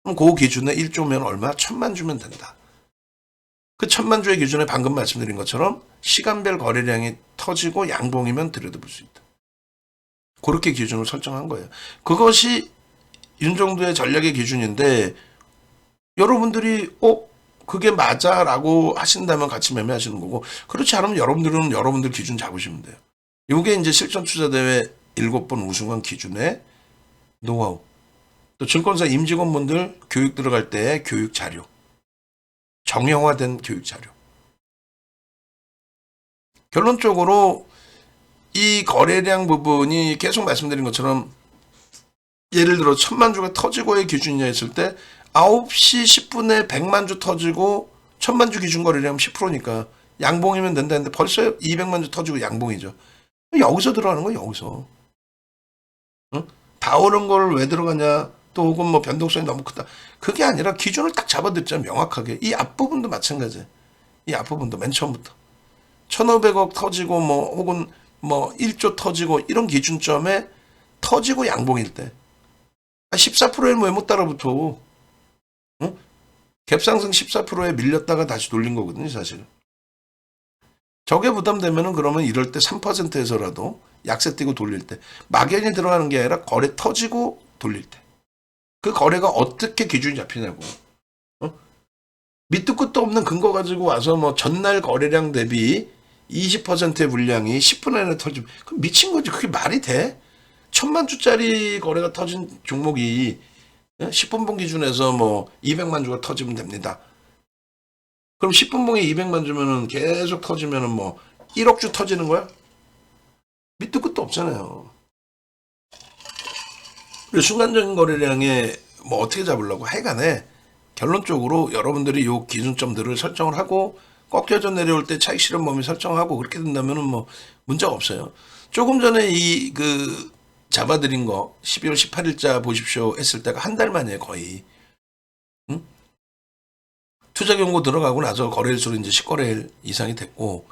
Speaker 1: 그럼 그 기준에 1조면 얼마? 1,000만 주면 된다. 그 1,000만 주의 기준에 방금 말씀드린 것처럼 시간별 거래량이 터지고 양봉이면 들여다볼 수 있다. 그렇게 기준을 설정한 거예요. 그것이 윤정도의 전략의 기준인데, 여러분들이 그게 맞아 라고 하신다면 같이 매매하시는 거고, 그렇지 않으면 여러분들은 여러분들 기준 잡으시면 돼요. 이게 이제 실전투자대회 7번 우승한 기준의 노하우. 또 증권사 임직원분들 교육 들어갈 때 교육 자료, 정형화된 교육 자료. 결론적으로 이 거래량 부분이 계속 말씀드린 것처럼 예를 들어 1,000만 주가 터지고의 기준이냐 했을 때 9시 10분에 100만 주 터지고 1,000만 주 기준 거래량 10%니까 양봉이면 된다는데 벌써 200만 주 터지고 양봉이죠. 여기서 들어가는 거예요. 여기서. 응? 다 오른 걸 왜 들어가냐, 또 혹은 뭐 변동성이 너무 크다, 그게 아니라 기준을 딱 잡아듣잖아요. 명확하게. 이 앞부분도 마찬가지예요. 이 앞부분도 맨 처음부터 1,500억 터지고 뭐 혹은 뭐 1조 터지고 이런 기준점에 터지고 양봉일 때 14%에 왜 못 따라붙어? 응? 갭상승 14%에 밀렸다가 다시 돌린 거거든요, 사실. 저게 부담되면은 그러면 이럴 때 3%에서라도 약세 띄고 돌릴 때, 막연히 들어가는 게 아니라 거래 터지고 돌릴 때, 그 거래가 어떻게 기준이 잡히냐고. 밑도 끝도 없는 근거 가지고 와서 뭐 전날 거래량 대비 20%의 물량이 10분 안에 터지면 그럼 미친 거지. 그게 말이 돼? 1,000만 주짜리 거래가 터진 종목이 10분봉 기준에서 뭐 200만 주가 터지면 됩니다. 그럼 10분봉에 200만 주면은 계속 터지면은 뭐 1억 주 터지는 거야? 밑도 끝도 없잖아요. 그리고 순간적인 거래량에 뭐 어떻게 잡으려고 하여간에 결론적으로 여러분들이 요 기준점들을 설정을 하고 꺾여져 내려올 때 차익 실현 범위 설정하고 그렇게 된다면은 뭐 문제가 없어요. 조금 전에 이 그 잡아드린 거 12월 18일자 보십시오 했을 때가 한 달 만이에요, 거의. 응? 투자 경고 들어가고 나서 거래일수로 이제 10거래일 이상이 됐고,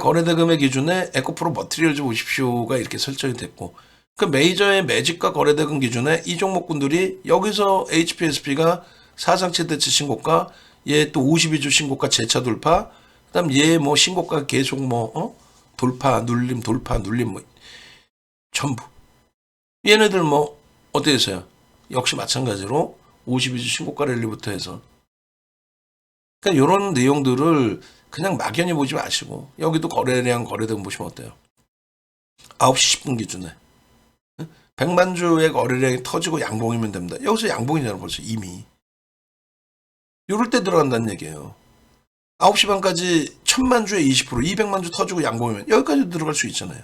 Speaker 1: 거래대금의 기준에 에코프로 머티리얼즈 보십시오가 이렇게 설정이 됐고, 그 메이저의 매집과 거래대금 기준에 이 종목군들이 여기서 HPSP가 사상 최대치 신고가, 얘 또 52주 신고가 재차 돌파, 그다음 얘 뭐 신고가 계속 뭐 돌파 눌림 돌파 눌림 뭐 전부. 얘네들 뭐 어떻게 했어요? 역시 마찬가지로 52주 신고가 랠리부터 해서. 그러니까 이런 내용들을 그냥 막연히 보지 마시고 여기도 거래량 거래대금 보시면 어때요? 9시 10분 기준에 100만 주의 거래량이 터지고 양봉이면 됩니다. 여기서 양봉이잖아요. 벌써 이미. 이럴 때 들어간다는 얘기예요. 9시 반까지 1000만 주에 20%, 200만 주 터지고 양봉이면 여기까지 들어갈 수 있잖아요.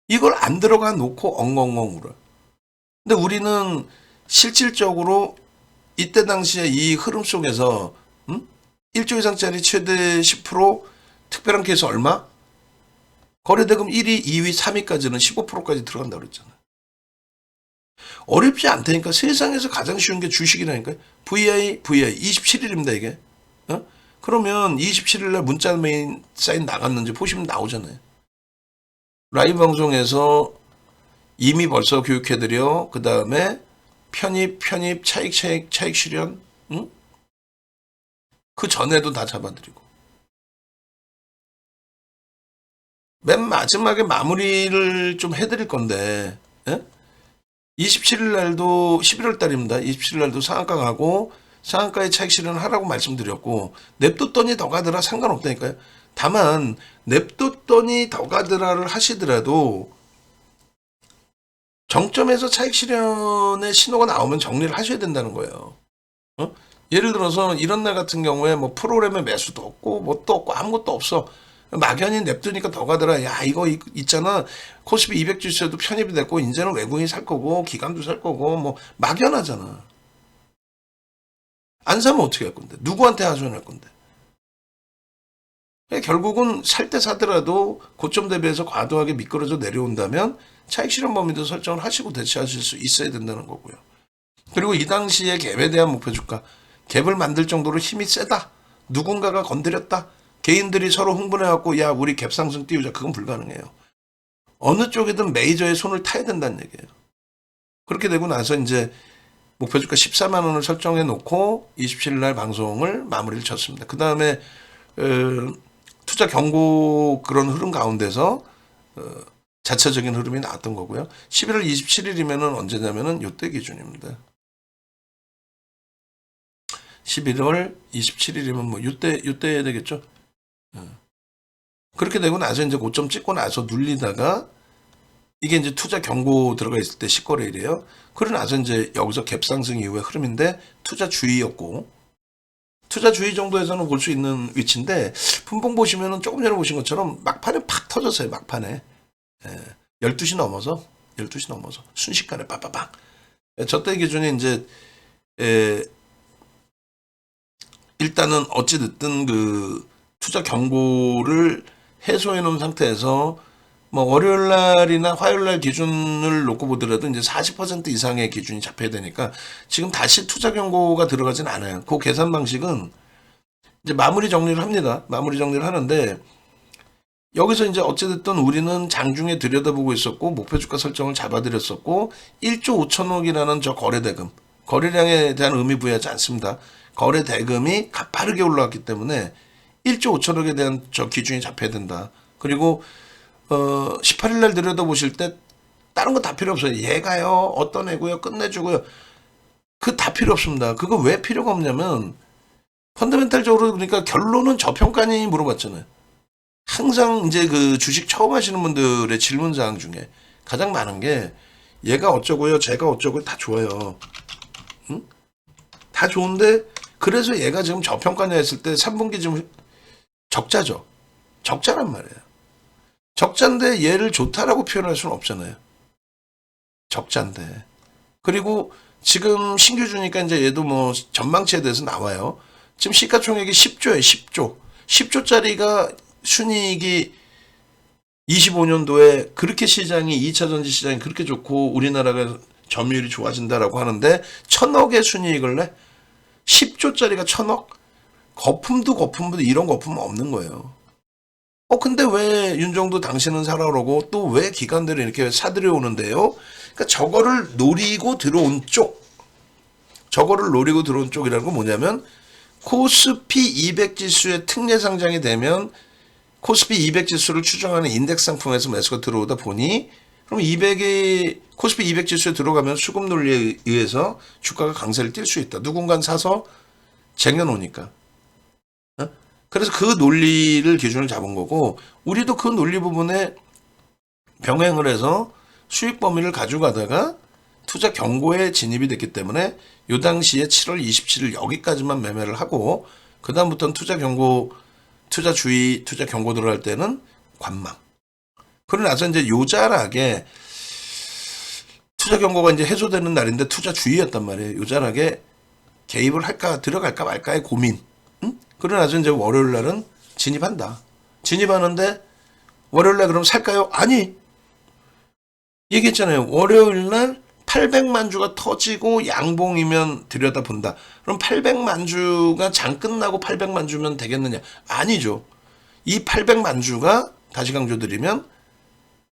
Speaker 1: 이걸 안 들어가 놓고 엉엉엉 울어요. 근데 우리는 실질적으로 이때 당시에 이 흐름 속에서 1조 이상짜리 최대 10%, 특별한 케이스 얼마? 거래대금 1위, 2위, 3위까지는 15%까지 들어간다고 그랬잖아요. 어렵지 않다니까. 세상에서 가장 쉬운 게 주식이라니까요. VI 27일입니다 이게. 그러면 27일 날 문자 메인 사인 나갔는지 보시면 나오잖아요. 라이브 방송에서 이미 벌써 교육해드려. 그 다음에 편입, 차익 실현. 그 전에도 다 잡아드리고. 맨 마지막에 마무리를 좀 해드릴 건데, 27일 날도 11월 달입니다. 27일 날도 상한가 가고 상한가의 차익 실현을 하라고 말씀드렸고 냅뒀더니 더 가더라 상관없다니까요. 다만 냅뒀더니 더 가더라를 하시더라도 정점에서 차익 실현의 신호가 나오면 정리를 하셔야 된다는 거예요. 예를 들어서 이런 날 같은 경우에 뭐 프로그램에 매수도 없고 뭣도 없고 아무것도 없어. 막연히 냅두니까 더 가더라. 야, 이거 있잖아. 코스피 200 지수에도 편입이 됐고, 이제는 외국인이 살 거고, 기관도 살 거고, 뭐, 막연하잖아. 안 사면 어떻게 할 건데? 누구한테 하소연할 건데? 결국은 살 때 사더라도 고점 대비해서 과도하게 미끄러져 내려온다면 차익 실현 범위도 설정을 하시고 대처하실 수 있어야 된다는 거고요. 그리고 이 당시에 갭에 대한 목표 주가, 갭을 만들 정도로 힘이 세다. 누군가가 건드렸다. 개인들이 서로 흥분해갖고 야 우리 갭 상승 띄우자. 그건 불가능해요. 어느 쪽이든 메이저의 손을 타야 된다는 얘기예요. 그렇게 되고 나서 이제 목표주가 14만 원을 설정해 놓고 27일 날 방송을 마무리를 쳤습니다. 그 다음에 투자 경고 그런 흐름 가운데서 자체적인 흐름이 나왔던 거고요. 11월 27일이면은 언제냐면은 요때 기준입니다. 11월 27일이면 뭐 요때 해야 되겠죠. 그렇게 되고 나서 이제 고점 찍고 나서 눌리다가 이게 이제 투자 경고 들어가 있을 때 10거래일이에요. 그러고 나서 이제 여기서 갭 상승 이후의 흐름인데 투자 주의였고 투자 주의 정도에서는 볼 수 있는 위치인데 분봉 보시면은 조금 전에 보신 것처럼 막판에 팍 터졌어요. 막판에 12시 넘어서 순식간에 빠빠빵. 저때 기준에 이제 일단은 어찌 됐든 그 투자 경고를 해소해 놓은 상태에서 뭐 월요일 날이나 화요일 날 기준을 놓고 보더라도 이제 40% 이상의 기준이 잡혀야 되니까 지금 다시 투자 경고가 들어가진 않아요. 그 계산 방식은 이제 마무리 정리를 합니다. 마무리 정리를 하는데 여기서 이제 어찌됐든 우리는 장중에 들여다보고 있었고 목표 주가 설정을 잡아드렸었고 1조 5천억이라는 저 거래대금 거래량에 대한 의미 부여하지 않습니다. 거래 대금이 가파르게 올라왔기 때문에 1조 5천억에 대한 저 기준이 잡혀야 된다. 그리고 18일 날 들여다보실 때 다른 거 다 필요 없어요. 얘가요 어떤 애고요 끝내주고요. 그 다 필요 없습니다. 그거 왜 필요가 없냐면 펀더멘탈적으로 그러니까 결론은 저평가니 물어봤잖아요. 항상 이제 그 주식 처음 하시는 분들의 질문사항 중에 가장 많은 게 얘가 어쩌고요 제가 어쩌고요 다 좋아요. 응? 다 좋은데 그래서 얘가 지금 저평가냐 했을 때 3분기 지금 적자죠. 적자란 말이에요. 적자인데 얘를 좋다라고 표현할 수는 없잖아요. 적자인데. 그리고 지금 신규 주니까 이제 얘도 뭐 전망치에 대해서 나와요. 지금 시가총액이 10조예요. 10조. 10조짜리가 순이익이 25년도에 그렇게 시장이 2차 전지 시장이 그렇게 좋고 우리나라가 점유율이 좋아진다라고 하는데 1000억의 순이익을 내? 10조짜리가 1000억? 거품도 이런 거품은 없는 거예요. 근데 왜 윤정도 당신은 사라 그러고 또 왜 기관들이 이렇게 사들여 오는데요? 그러니까 저거를 노리고 들어온 쪽이라는 건 뭐냐면 코스피 200 지수의 특례 상장이 되면 코스피 200 지수를 추정하는 인덱스 상품에서 매수가 들어오다 보니 그럼 200이 코스피 200 지수에 들어가면 수급 논리에 의해서 주가가 강세를 띌 수 있다. 누군가 사서 쟁여놓으니까. 그래서 그 논리를 기준을 잡은 거고, 우리도 그 논리 부분에 병행을 해서 수익 범위를 가져가다가 투자 경고에 진입이 됐기 때문에 요 당시에 7월 27일 여기까지만 매매를 하고, 그 다음부터는 투자 경고, 투자 주의, 투자 경고 들어갈 때는 관망. 그러고 나서 이제 요자락에 투자 경고가 이제 해소되는 날인데 투자 주의였단 말이에요. 요자락에 개입을 할까 들어갈까 말까의 고민. 응? 그러고 나서 이제 월요일 날은 진입한다. 진입하는데 월요일 날 그럼 살까요? 아니. 얘기했잖아요. 월요일 날 800만 주가 터지고 양봉이면 들여다본다. 그럼 800만 주가 장 끝나고 800만 주면 되겠느냐? 아니죠. 이 800만 주가 다시 강조드리면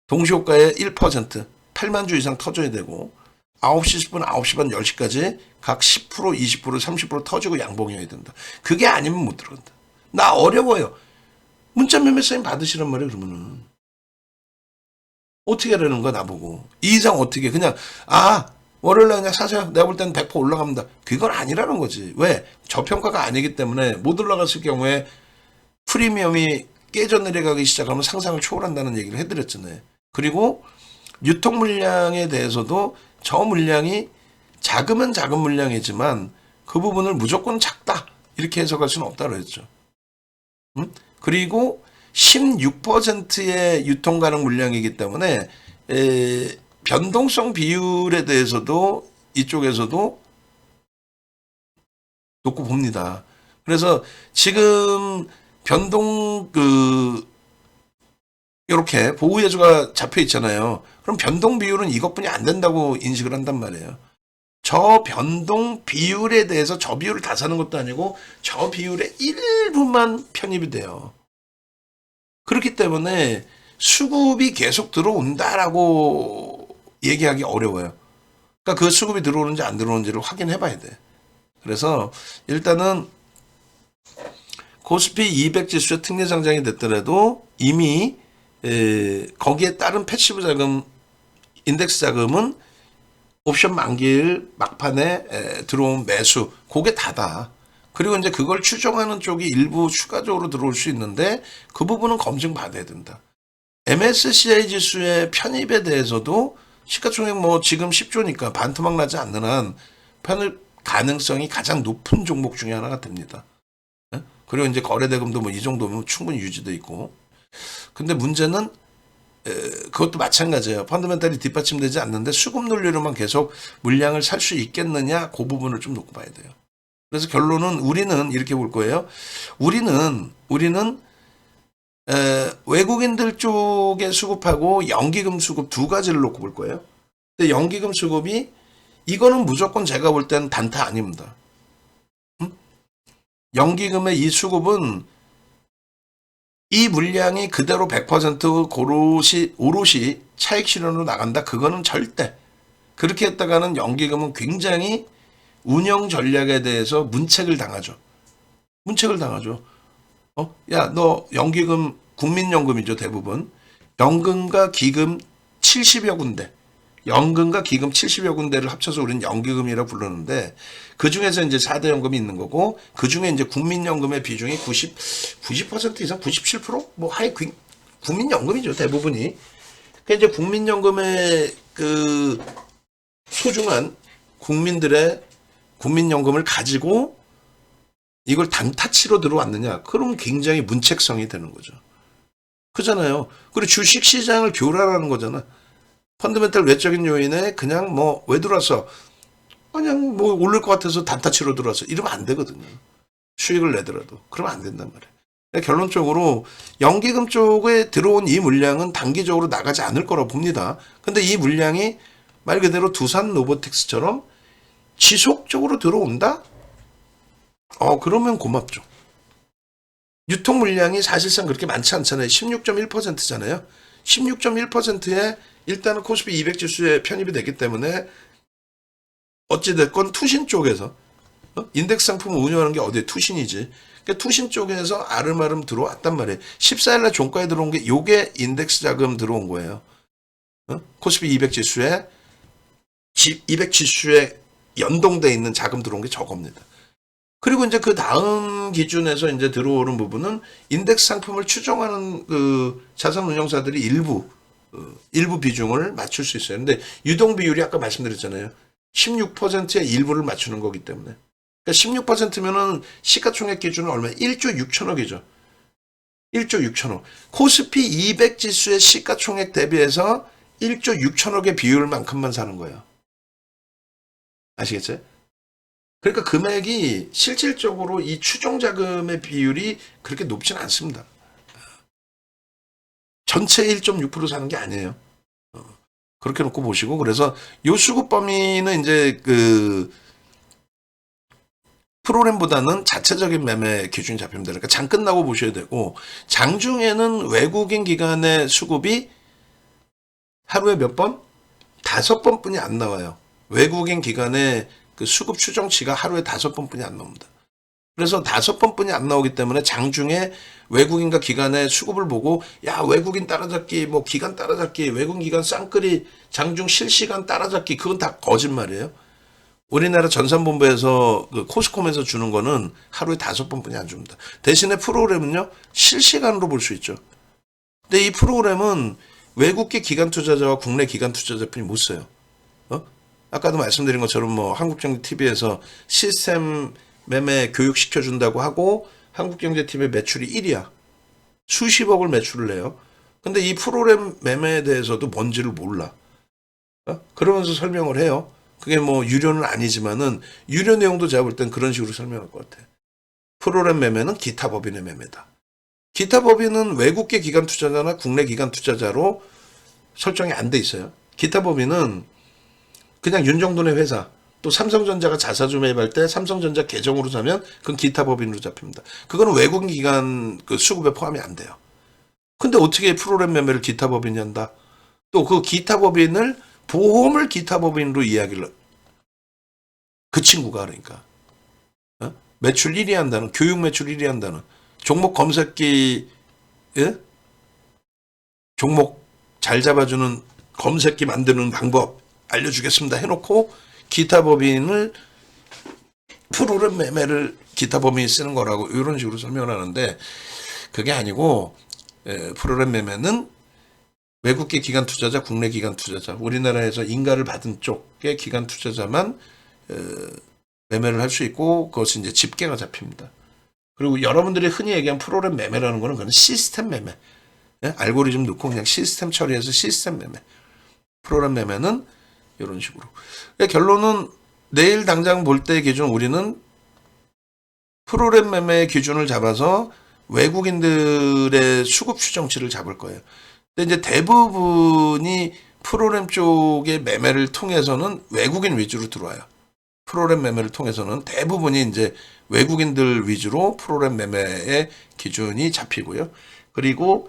Speaker 1: 동시호가의 1%, 8만 주 이상 터져야 되고 9시 10분, 9시 반, 10시까지 각 10%, 20%, 30% 터지고 양봉이어야 된다. 그게 아니면 못 들어간다. 나 어려워요. 문자 매매 사인 받으시란 말이에요. 그러면은 어떻게 하려는 거야 나보고. 이 이상 어떻게 그냥 월요일날 그냥 사세요. 내가 볼 때는 100% 올라갑니다. 그건 아니라는 거지. 왜? 저평가가 아니기 때문에 못 올라갔을 경우에 프리미엄이 깨져 내려가기 시작하면 상상을 초월한다는 얘기를 해드렸잖아요. 그리고 유통 물량에 대해서도 저 물량이 작으면 작은 물량이지만 그 부분을 무조건 작다 이렇게 해석할 수는 없다고 그랬죠. 그리고 16%의 유통 가능 물량이기 때문에 변동성 비율에 대해서도 이쪽에서도 놓고 봅니다. 그래서 지금 변동 이렇게 보호해주가 잡혀 있잖아요. 그럼 변동 비율은 이것뿐이 안 된다고 인식을 한단 말이에요. 저 변동 비율에 대해서 저 비율을 다 사는 것도 아니고 저 비율의 일부만 편입이 돼요. 그렇기 때문에 수급이 계속 들어온다라고 얘기하기 어려워요. 그러니까 그 수급이 들어오는지 안 들어오는지를 확인해 봐야 돼. 그래서 일단은 코스피 200 지수의 특례 상장이 됐더라도 이미 거기에 따른 패시브 자금, 인덱스 자금은 옵션 만기일 막판에 들어온 매수, 그게 다다. 그리고 이제 그걸 추정하는 쪽이 일부 추가적으로 들어올 수 있는데 그 부분은 검증 받아야 된다. MSCI 지수의 편입에 대해서도 시가총액 뭐 지금 10조니까 반토막 나지 않는 한 편입 가능성이 가장 높은 종목 중에 하나가 됩니다. 그리고 이제 거래대금도 뭐 이 정도면 충분히 유지돼 있고. 근데 문제는 그것도 마찬가지예요. 펀더멘탈이 뒷받침되지 않는데 수급 논리로만 계속 물량을 살 수 있겠느냐, 그 부분을 좀 놓고 봐야 돼요. 그래서 결론은 우리는 이렇게 볼 거예요. 우리는 외국인들 쪽에 수급하고 연기금 수급 두 가지를 놓고 볼 거예요. 근데 연기금 수급이 이거는 무조건 제가 볼 때는 단타 아닙니다. 연기금의 이 수급은 이 물량이 그대로 100% 오롯이 차익 실현으로 나간다. 그거는 절대. 그렇게 했다가는 연기금은 굉장히 운영 전략에 대해서 문책을 당하죠. 문책을 당하죠. 야, 너 연기금 국민연금이죠, 대부분. 연금과 기금 70여 군데. 연금과 기금 70여 군데를 합쳐서 우리는 연기금이라고 부르는데 그 중에서 이제 4대 연금이 있는 거고 그 중에 이제 국민연금의 비중이 90% 이상 97%? 뭐 하여 국민연금이죠, 대부분이. 그러니까 이제 국민연금의 그 소중한 국민들의 국민연금을 가지고 이걸 단타치로 들어왔느냐? 그럼 굉장히 문책성이 되는 거죠. 그잖아요. 그리고 주식시장을 교란하는 거잖아. 펀더멘탈 외적인 요인에 그냥 뭐 왜 들어왔어? 그냥 뭐 오를 것 같아서 단타치로 들어왔어. 이러면 안 되거든요. 수익을 내더라도. 그러면 안 된단 말이에요. 그러니까 결론적으로 연기금 쪽에 들어온 이 물량은 단기적으로 나가지 않을 거라고 봅니다. 근데 이 물량이 말 그대로 두산 로보틱스처럼 지속적으로 들어온다? 그러면 고맙죠. 유통 물량이 사실상 그렇게 많지 않잖아요. 16.1%잖아요. 16.1%에 일단은 코스피 200 지수에 편입이 됐기 때문에 어찌됐건 투신 쪽에서 인덱스 상품을 운영하는 게 어디에 투신이지. 그러니까 투신 쪽에서 아름아름 들어왔단 말이에요. 14일날 종가에 들어온 게 요게 인덱스 자금 들어온 거예요. 코스피 200 지수에 200 지수에 연동돼 있는 자금 들어온 게 저겁니다. 그리고 이제 그 다음 기준에서 이제 들어오는 부분은 인덱스 상품을 추정하는 그 자산 운용사들이 일부 비중을 맞출 수 있어요. 근데 유동 비율이 아까 말씀드렸잖아요. 16%의 일부를 맞추는 거기 때문에. 그러니까 16%면은 시가총액 기준은 얼마? 1조 6천억이죠. 1조 6천억. 코스피 200 지수의 시가총액 대비해서 1조 6천억의 비율만큼만 사는 거예요. 아시겠어요? 그러니까 금액이 실질적으로 이 추정 자금의 비율이 그렇게 높지는 않습니다. 전체 1.6% 사는 게 아니에요. 그렇게 놓고 보시고, 그래서 요 수급 범위는 이제 그 프로그램보다는 자체적인 매매 기준이 잡힙니다. 그러니까 장 끝나고 보셔야 되고, 장중에는 외국인 기관의 수급이 하루에 몇 번? 5번뿐이 안 나와요. 외국인 기관의 그 수급 추정치가 하루에 5번뿐이 안 나옵니다. 그래서 5번뿐이 안 나오기 때문에 장중에 외국인과 기관의 수급을 보고, 야, 외국인 따라잡기, 뭐 기관 따라잡기, 외국인 기관 쌍끌이, 장중 실시간 따라잡기, 그건 다 거짓말이에요. 우리나라 전산본부에서 그 코스콤에서 주는 거는 하루에 5번뿐이 안 줍니다. 대신에 프로그램은요, 실시간으로 볼 수 있죠. 근데 이 프로그램은 외국계 기관 투자자와 국내 기관 투자자뿐이 못 써요. 아까도 말씀드린 것처럼 뭐 한국경제TV에서 시스템 매매 교육 시켜준다고 하고 한국경제TV의 매출이 1위야. 수십억을 매출을 해요. 근데 이 프로그램 매매에 대해서도 뭔지를 몰라. 그러면서 설명을 해요. 그게 뭐 유료는 아니지만은 유료 내용도 제가 볼 땐 그런 식으로 설명할 것 같아. 프로그램 매매는 기타 법인의 매매다. 기타 법인은 외국계 기관 투자자나 국내 기관 투자자로 설정이 안 돼 있어요. 기타 법인은 그냥 윤정돈의 회사, 또 삼성전자가 자사주 매입할 때 삼성전자 계정으로 사면 그건 기타 법인으로 잡힙니다. 그거는 외국인 기관 그 수급에 포함이 안 돼요. 근데 어떻게 프로그램 매매를 기타 법인이 한다? 또 그 기타 법인을 보험을 기타 법인으로 이야기를 그 친구가 그러니까 매출 1위 한다는, 교육 매출 1위 한다는, 종목 검색기, 예? 종목 잘 잡아주는 검색기 만드는 방법 알려주겠습니다 해놓고 기타 법인을 프로그램 매매를 기타 법인이 쓰는 거라고 이런 식으로 설명을 하는데, 그게 아니고 프로그램 매매는 외국계 기관 투자자, 국내 기관 투자자, 우리나라에서 인가를 받은 쪽의 기관 투자자만 매매를 할 수 있고, 그것이 이제 집계가 잡힙니다. 그리고 여러분들이 흔히 얘기한 프로그램 매매라는 거는 그건 시스템 매매. 예? 알고리즘 넣고 그냥 시스템 처리해서 시스템 매매. 프로그램 매매는 이런 식으로. 그러니까 결론은 내일 당장 볼 때 기준 우리는 프로그램 매매 기준을 잡아서 외국인들의 수급 추정치를 잡을 거예요. 근데 이제 대부분이 프로그램 쪽의 매매를 통해서는 외국인 위주로 들어와요. 프로그램 매매를 통해서는 대부분이 이제 외국인들 위주로 프로그램 매매의 기준이 잡히고요. 그리고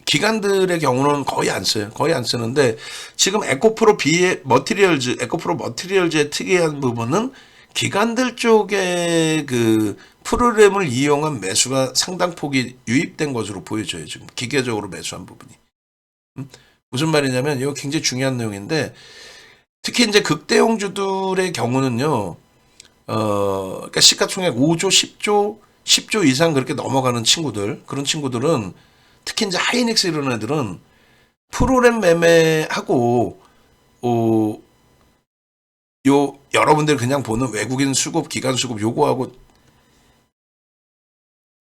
Speaker 1: 기관들의 경우는 거의 안 써요. 거의 안 쓰는데, 지금 에코프로 에코프로 머티리얼즈의 특이한 부분은 기관들 쪽에 그 프로그램을 이용한 매수가 상당폭이 유입된 것으로 보여져요. 지금 기계적으로 매수한 부분이. 무슨 말이냐면 이거 굉장히 중요한 내용인데, 특히 이제 극대형주들의 경우는요, 그러니까 시가총액 5조, 10조 이상 그렇게 넘어가는 친구들, 그런 친구들은 특히 이제 하이닉스 이런 애들은 프로그램 매매하고, 여러분들 그냥 보는 외국인 수급, 기관 수급 요거하고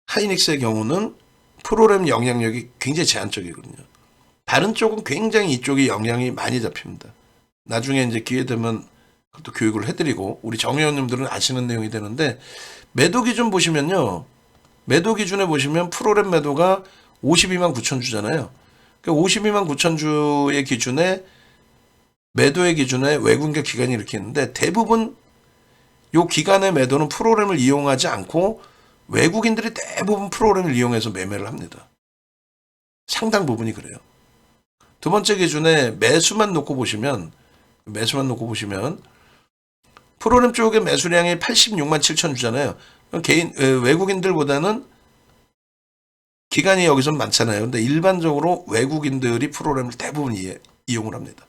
Speaker 1: 하이닉스의 경우는 프로그램 영향력이 굉장히 제한적이거든요. 다른 쪽은 굉장히 이쪽이 영향이 많이 잡힙니다. 나중에 이제 기회 되면 그것도 교육을 해드리고, 우리 정회원님들은 아시는 내용이 되는데, 매도 기준 보시면요. 매도 기준에 보시면 프로그램 매도가 52만 9천 주잖아요. 그러니까 52만 9천 주의 기준에 매도의 기준에 외국인 기관이 이렇게 있는데, 대부분 요 기관의 매도는 프로그램을 이용하지 않고 외국인들이 대부분 프로그램을 이용해서 매매를 합니다. 상당 부분이 그래요. 두 번째 기준에 매수만 놓고 보시면 프로그램 쪽의 매수량이 86만 7천 주잖아요. 외국인들보다는 기관이 여기서 많잖아요. 근데 일반적으로 외국인들이 프로그램을 대부분 이용을 합니다.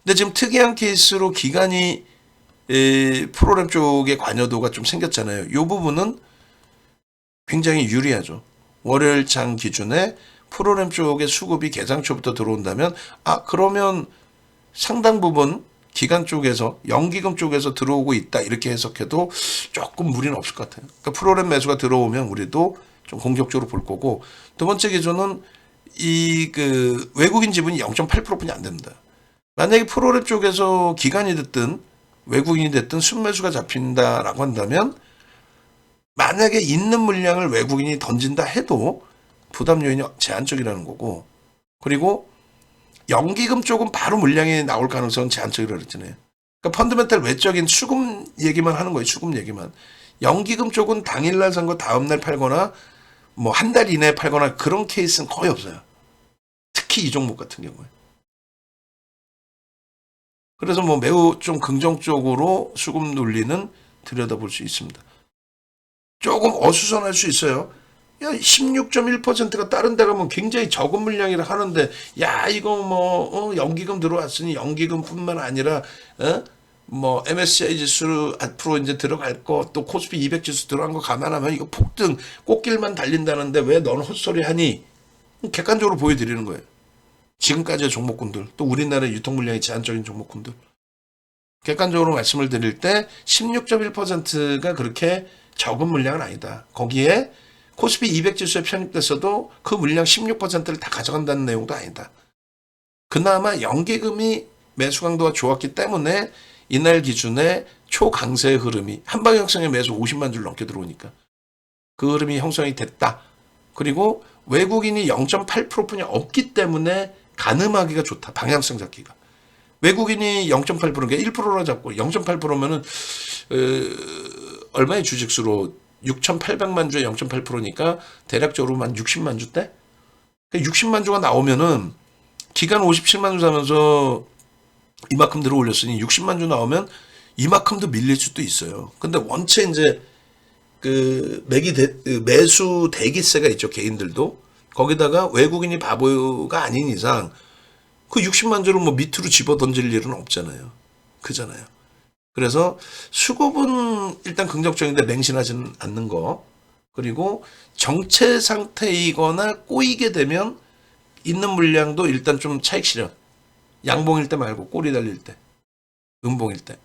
Speaker 1: 근데 지금 특이한 케이스로 기관이 프로그램 쪽의 관여도가 좀 생겼잖아요. 이 부분은 굉장히 유리하죠. 월요일장 기준에 프로그램 쪽의 수급이 개장 초부터 들어온다면 그러면 상당 부분 기관 쪽에서 연기금 쪽에서 들어오고 있다 이렇게 해석해도 조금 무리는 없을 것 같아요. 그러니까 프로그램 매수가 들어오면 우리도 좀 공격적으로 볼 거고, 두 번째 기준은 외국인 지분이 0.8%뿐이 안 됩니다. 만약에 프로그램 쪽에서 기관이 됐든 외국인이 됐든 순매수가 잡힌다라고 한다면, 만약에 있는 물량을 외국인이 던진다 해도 부담 요인이 제한적이라는 거고, 그리고 연기금 쪽은 바로 물량이 나올 가능성은 제한적이라고 그랬잖아요. 그러니까 펀더멘탈 외적인 수급 얘기만 하는 거예요. 수급 얘기만. 연기금 쪽은 당일날 산 거 다음날 팔거나 뭐 한 달 이내에 팔거나 그런 케이스는 거의 없어요. 특히 이 종목 같은 경우에. 그래서 뭐 매우 좀 긍정적으로 수급 논리는 들여다볼 수 있습니다. 조금 어수선할 수 있어요. 야, 16.1%가 다른 데 가면 굉장히 적은 물량이라 하는데, 야, 이거 뭐, 연기금 들어왔으니 연기금뿐만 아니라, 뭐, MSCI 지수 앞으로 이제 들어갈 거, 또 코스피 200 지수 들어간 거 감안하면 이거 폭등, 꽃길만 달린다는데 왜 너는 헛소리 하니? 객관적으로 보여드리는 거예요. 지금까지의 종목군들, 또 우리나라 유통 물량이 제한적인 종목군들. 객관적으로 말씀을 드릴 때 16.1%가 그렇게 적은 물량은 아니다. 거기에 코스피 200 지수에 편입됐어도 그 물량 16%를 다 가져간다는 내용도 아니다. 그나마 연기금이 매수 강도가 좋았기 때문에 이날 기준에 초강세의 흐름이, 한방형성의 매수 50만 줄 넘게 들어오니까 그 흐름이 형성이 됐다. 그리고 외국인이 0.8%뿐이 없기 때문에 가늠하기가 좋다. 방향성 잡기가. 외국인이 0.8%, 그러니까 1%로 잡고 0.8%면은 얼마의 주식수로 6,800만 주에 0.8%니까 대략적으로 한 60만 주대? 60만 주가 나오면은 기간 57만 주 사면서 이만큼 들어 올렸으니 60만 주 나오면 이만큼도 밀릴 수도 있어요. 근데 원체 이제 매수 대기세가 있죠. 개인들도. 거기다가 외국인이 바보가 아닌 이상 그 60만 주를 뭐 밑으로 집어 던질 일은 없잖아요. 그잖아요. 그래서 수급은 일단 긍정적인데 맹신하지는 않는 거. 그리고 정체 상태이거나 꼬이게 되면 있는 물량도 일단 좀 차익 실현. 양봉일 때 말고 꼬리 달릴 때. 음봉일 때.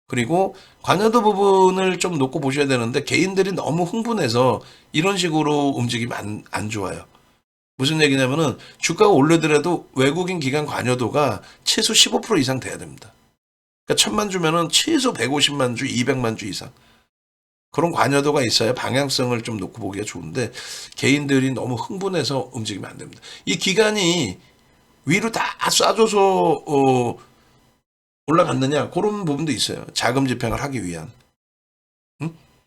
Speaker 1: 그리고 관여도 부분을 좀 놓고 보셔야 되는데, 개인들이 너무 흥분해서 이런 식으로 움직이면 안 좋아요. 무슨 얘기냐면은 주가가 오르더라도 외국인 기관 관여도가 최소 15% 이상 돼야 됩니다. 그러니까 1000만 주면은 최소 150만 주, 200만 주 이상. 그런 관여도가 있어야 방향성을 좀 놓고 보기가 좋은데, 개인들이 너무 흥분해서 움직이면 안 됩니다. 이 기간이 위로 다 쏴줘서 올라갔느냐, 그런 부분도 있어요. 자금 집행을 하기 위한.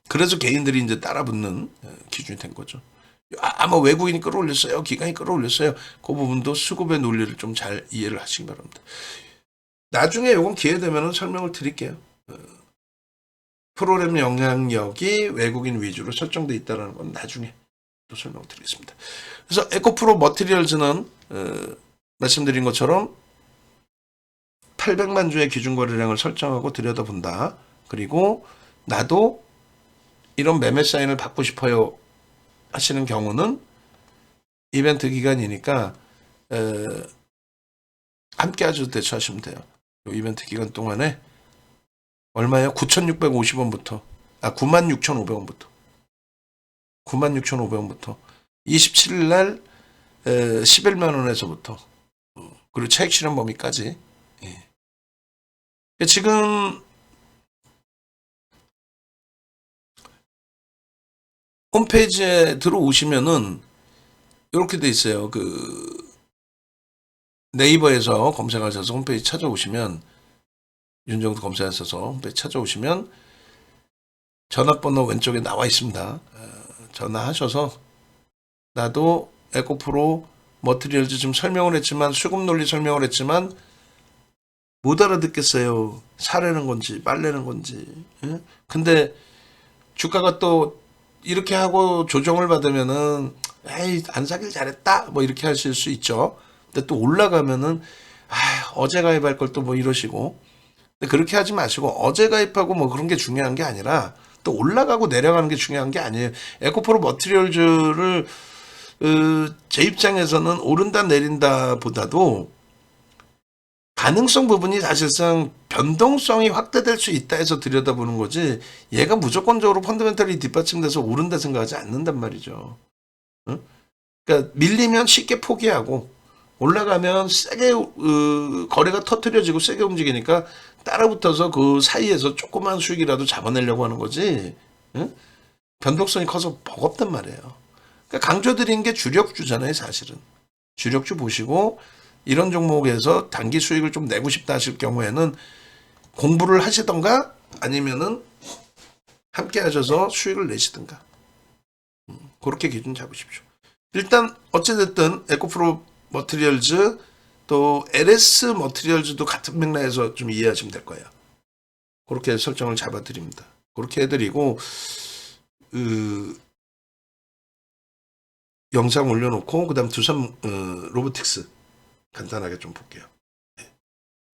Speaker 1: 그래서 개인들이 이제 따라붙는 기준이 된 거죠. 아마 외국인이 끌어올렸어요. 기관이 끌어올렸어요. 그 부분도 수급의 논리를 좀 잘 이해를 하시기 바랍니다. 나중에 요건 기회 되면 설명을 드릴게요. 프로그램 영향력이 외국인 위주로 설정돼 있다는 건 나중에 또 설명을 드리겠습니다. 그래서 에코프로 머티리얼즈는 말씀드린 것처럼 800만 주의 기준 거래량을 설정하고 들여다본다. 그리고 나도 이런 매매 사인을 받고 싶어요 하시는 경우는 이벤트 기간이니까 함께 아주 대처하시면 돼요. 이벤트 기간 동안에 얼마예요? 9,650원부터 96,500원부터 96,500원부터 27일 날 11만 원에서부터 그리고 차익 실현 범위까지. 예. 지금 홈페이지에 들어오시면은 이렇게 돼 있어요. 네이버에서 검색하셔서 홈페이지 찾아오시면, 윤정수 검색하셔서 홈페이지 찾아오시면 전화번호 왼쪽에 나와 있습니다. 전화하셔서 나도 에코프로 머티리얼즈 좀 설명을 했지만, 수급 논리 설명을 했지만 못 알아듣겠어요. 사려는 건지 빨래는 건지. 예? 근데 주가가 또 이렇게 하고 조정을 받으면은 에이 안 사길 잘했다 뭐 이렇게 하실 수 있죠. 근데 또 올라가면은 어제 가입할 걸 또 뭐 이러시고, 근데 그렇게 하지 마시고 어제 가입하고 뭐 그런 게 중요한 게 아니라 또 올라가고 내려가는 게 중요한 게 아니에요. 에코프로 머티리얼즈를 제 입장에서는 오른다 내린다 보다도 가능성 부분이 사실상 변동성이 확대될 수 있다 해서 들여다보는 거지 얘가 무조건적으로 펀더멘털이 뒷받침돼서 오른다 생각하지 않는단 말이죠. 응? 그러니까 밀리면 쉽게 포기하고 올라가면 세게 거래가 터트려지고 세게 움직이니까 따라붙어서 그 사이에서 조그만 수익이라도 잡아내려고 하는 거지. 응? 변동성이 커서 버겁단 말이에요. 그러니까 강조드린 게 주력주잖아요, 사실은. 주력주 보시고 이런 종목에서 단기 수익을 좀 내고 싶다 하실 경우에는 공부를 하시던가 아니면은 함께 하셔서 수익을 내시든가. 그렇게 기준 잡으십시오. 일단 어찌됐든 에코프로 머티리얼즈 또 LS 머티리얼즈도 같은 맥락에서 좀 이해하시면 될 거예요. 그렇게 설정을 잡아드립니다. 그렇게 해드리고 영상 올려놓고 그다음 두산 로보틱스 간단하게 좀 볼게요.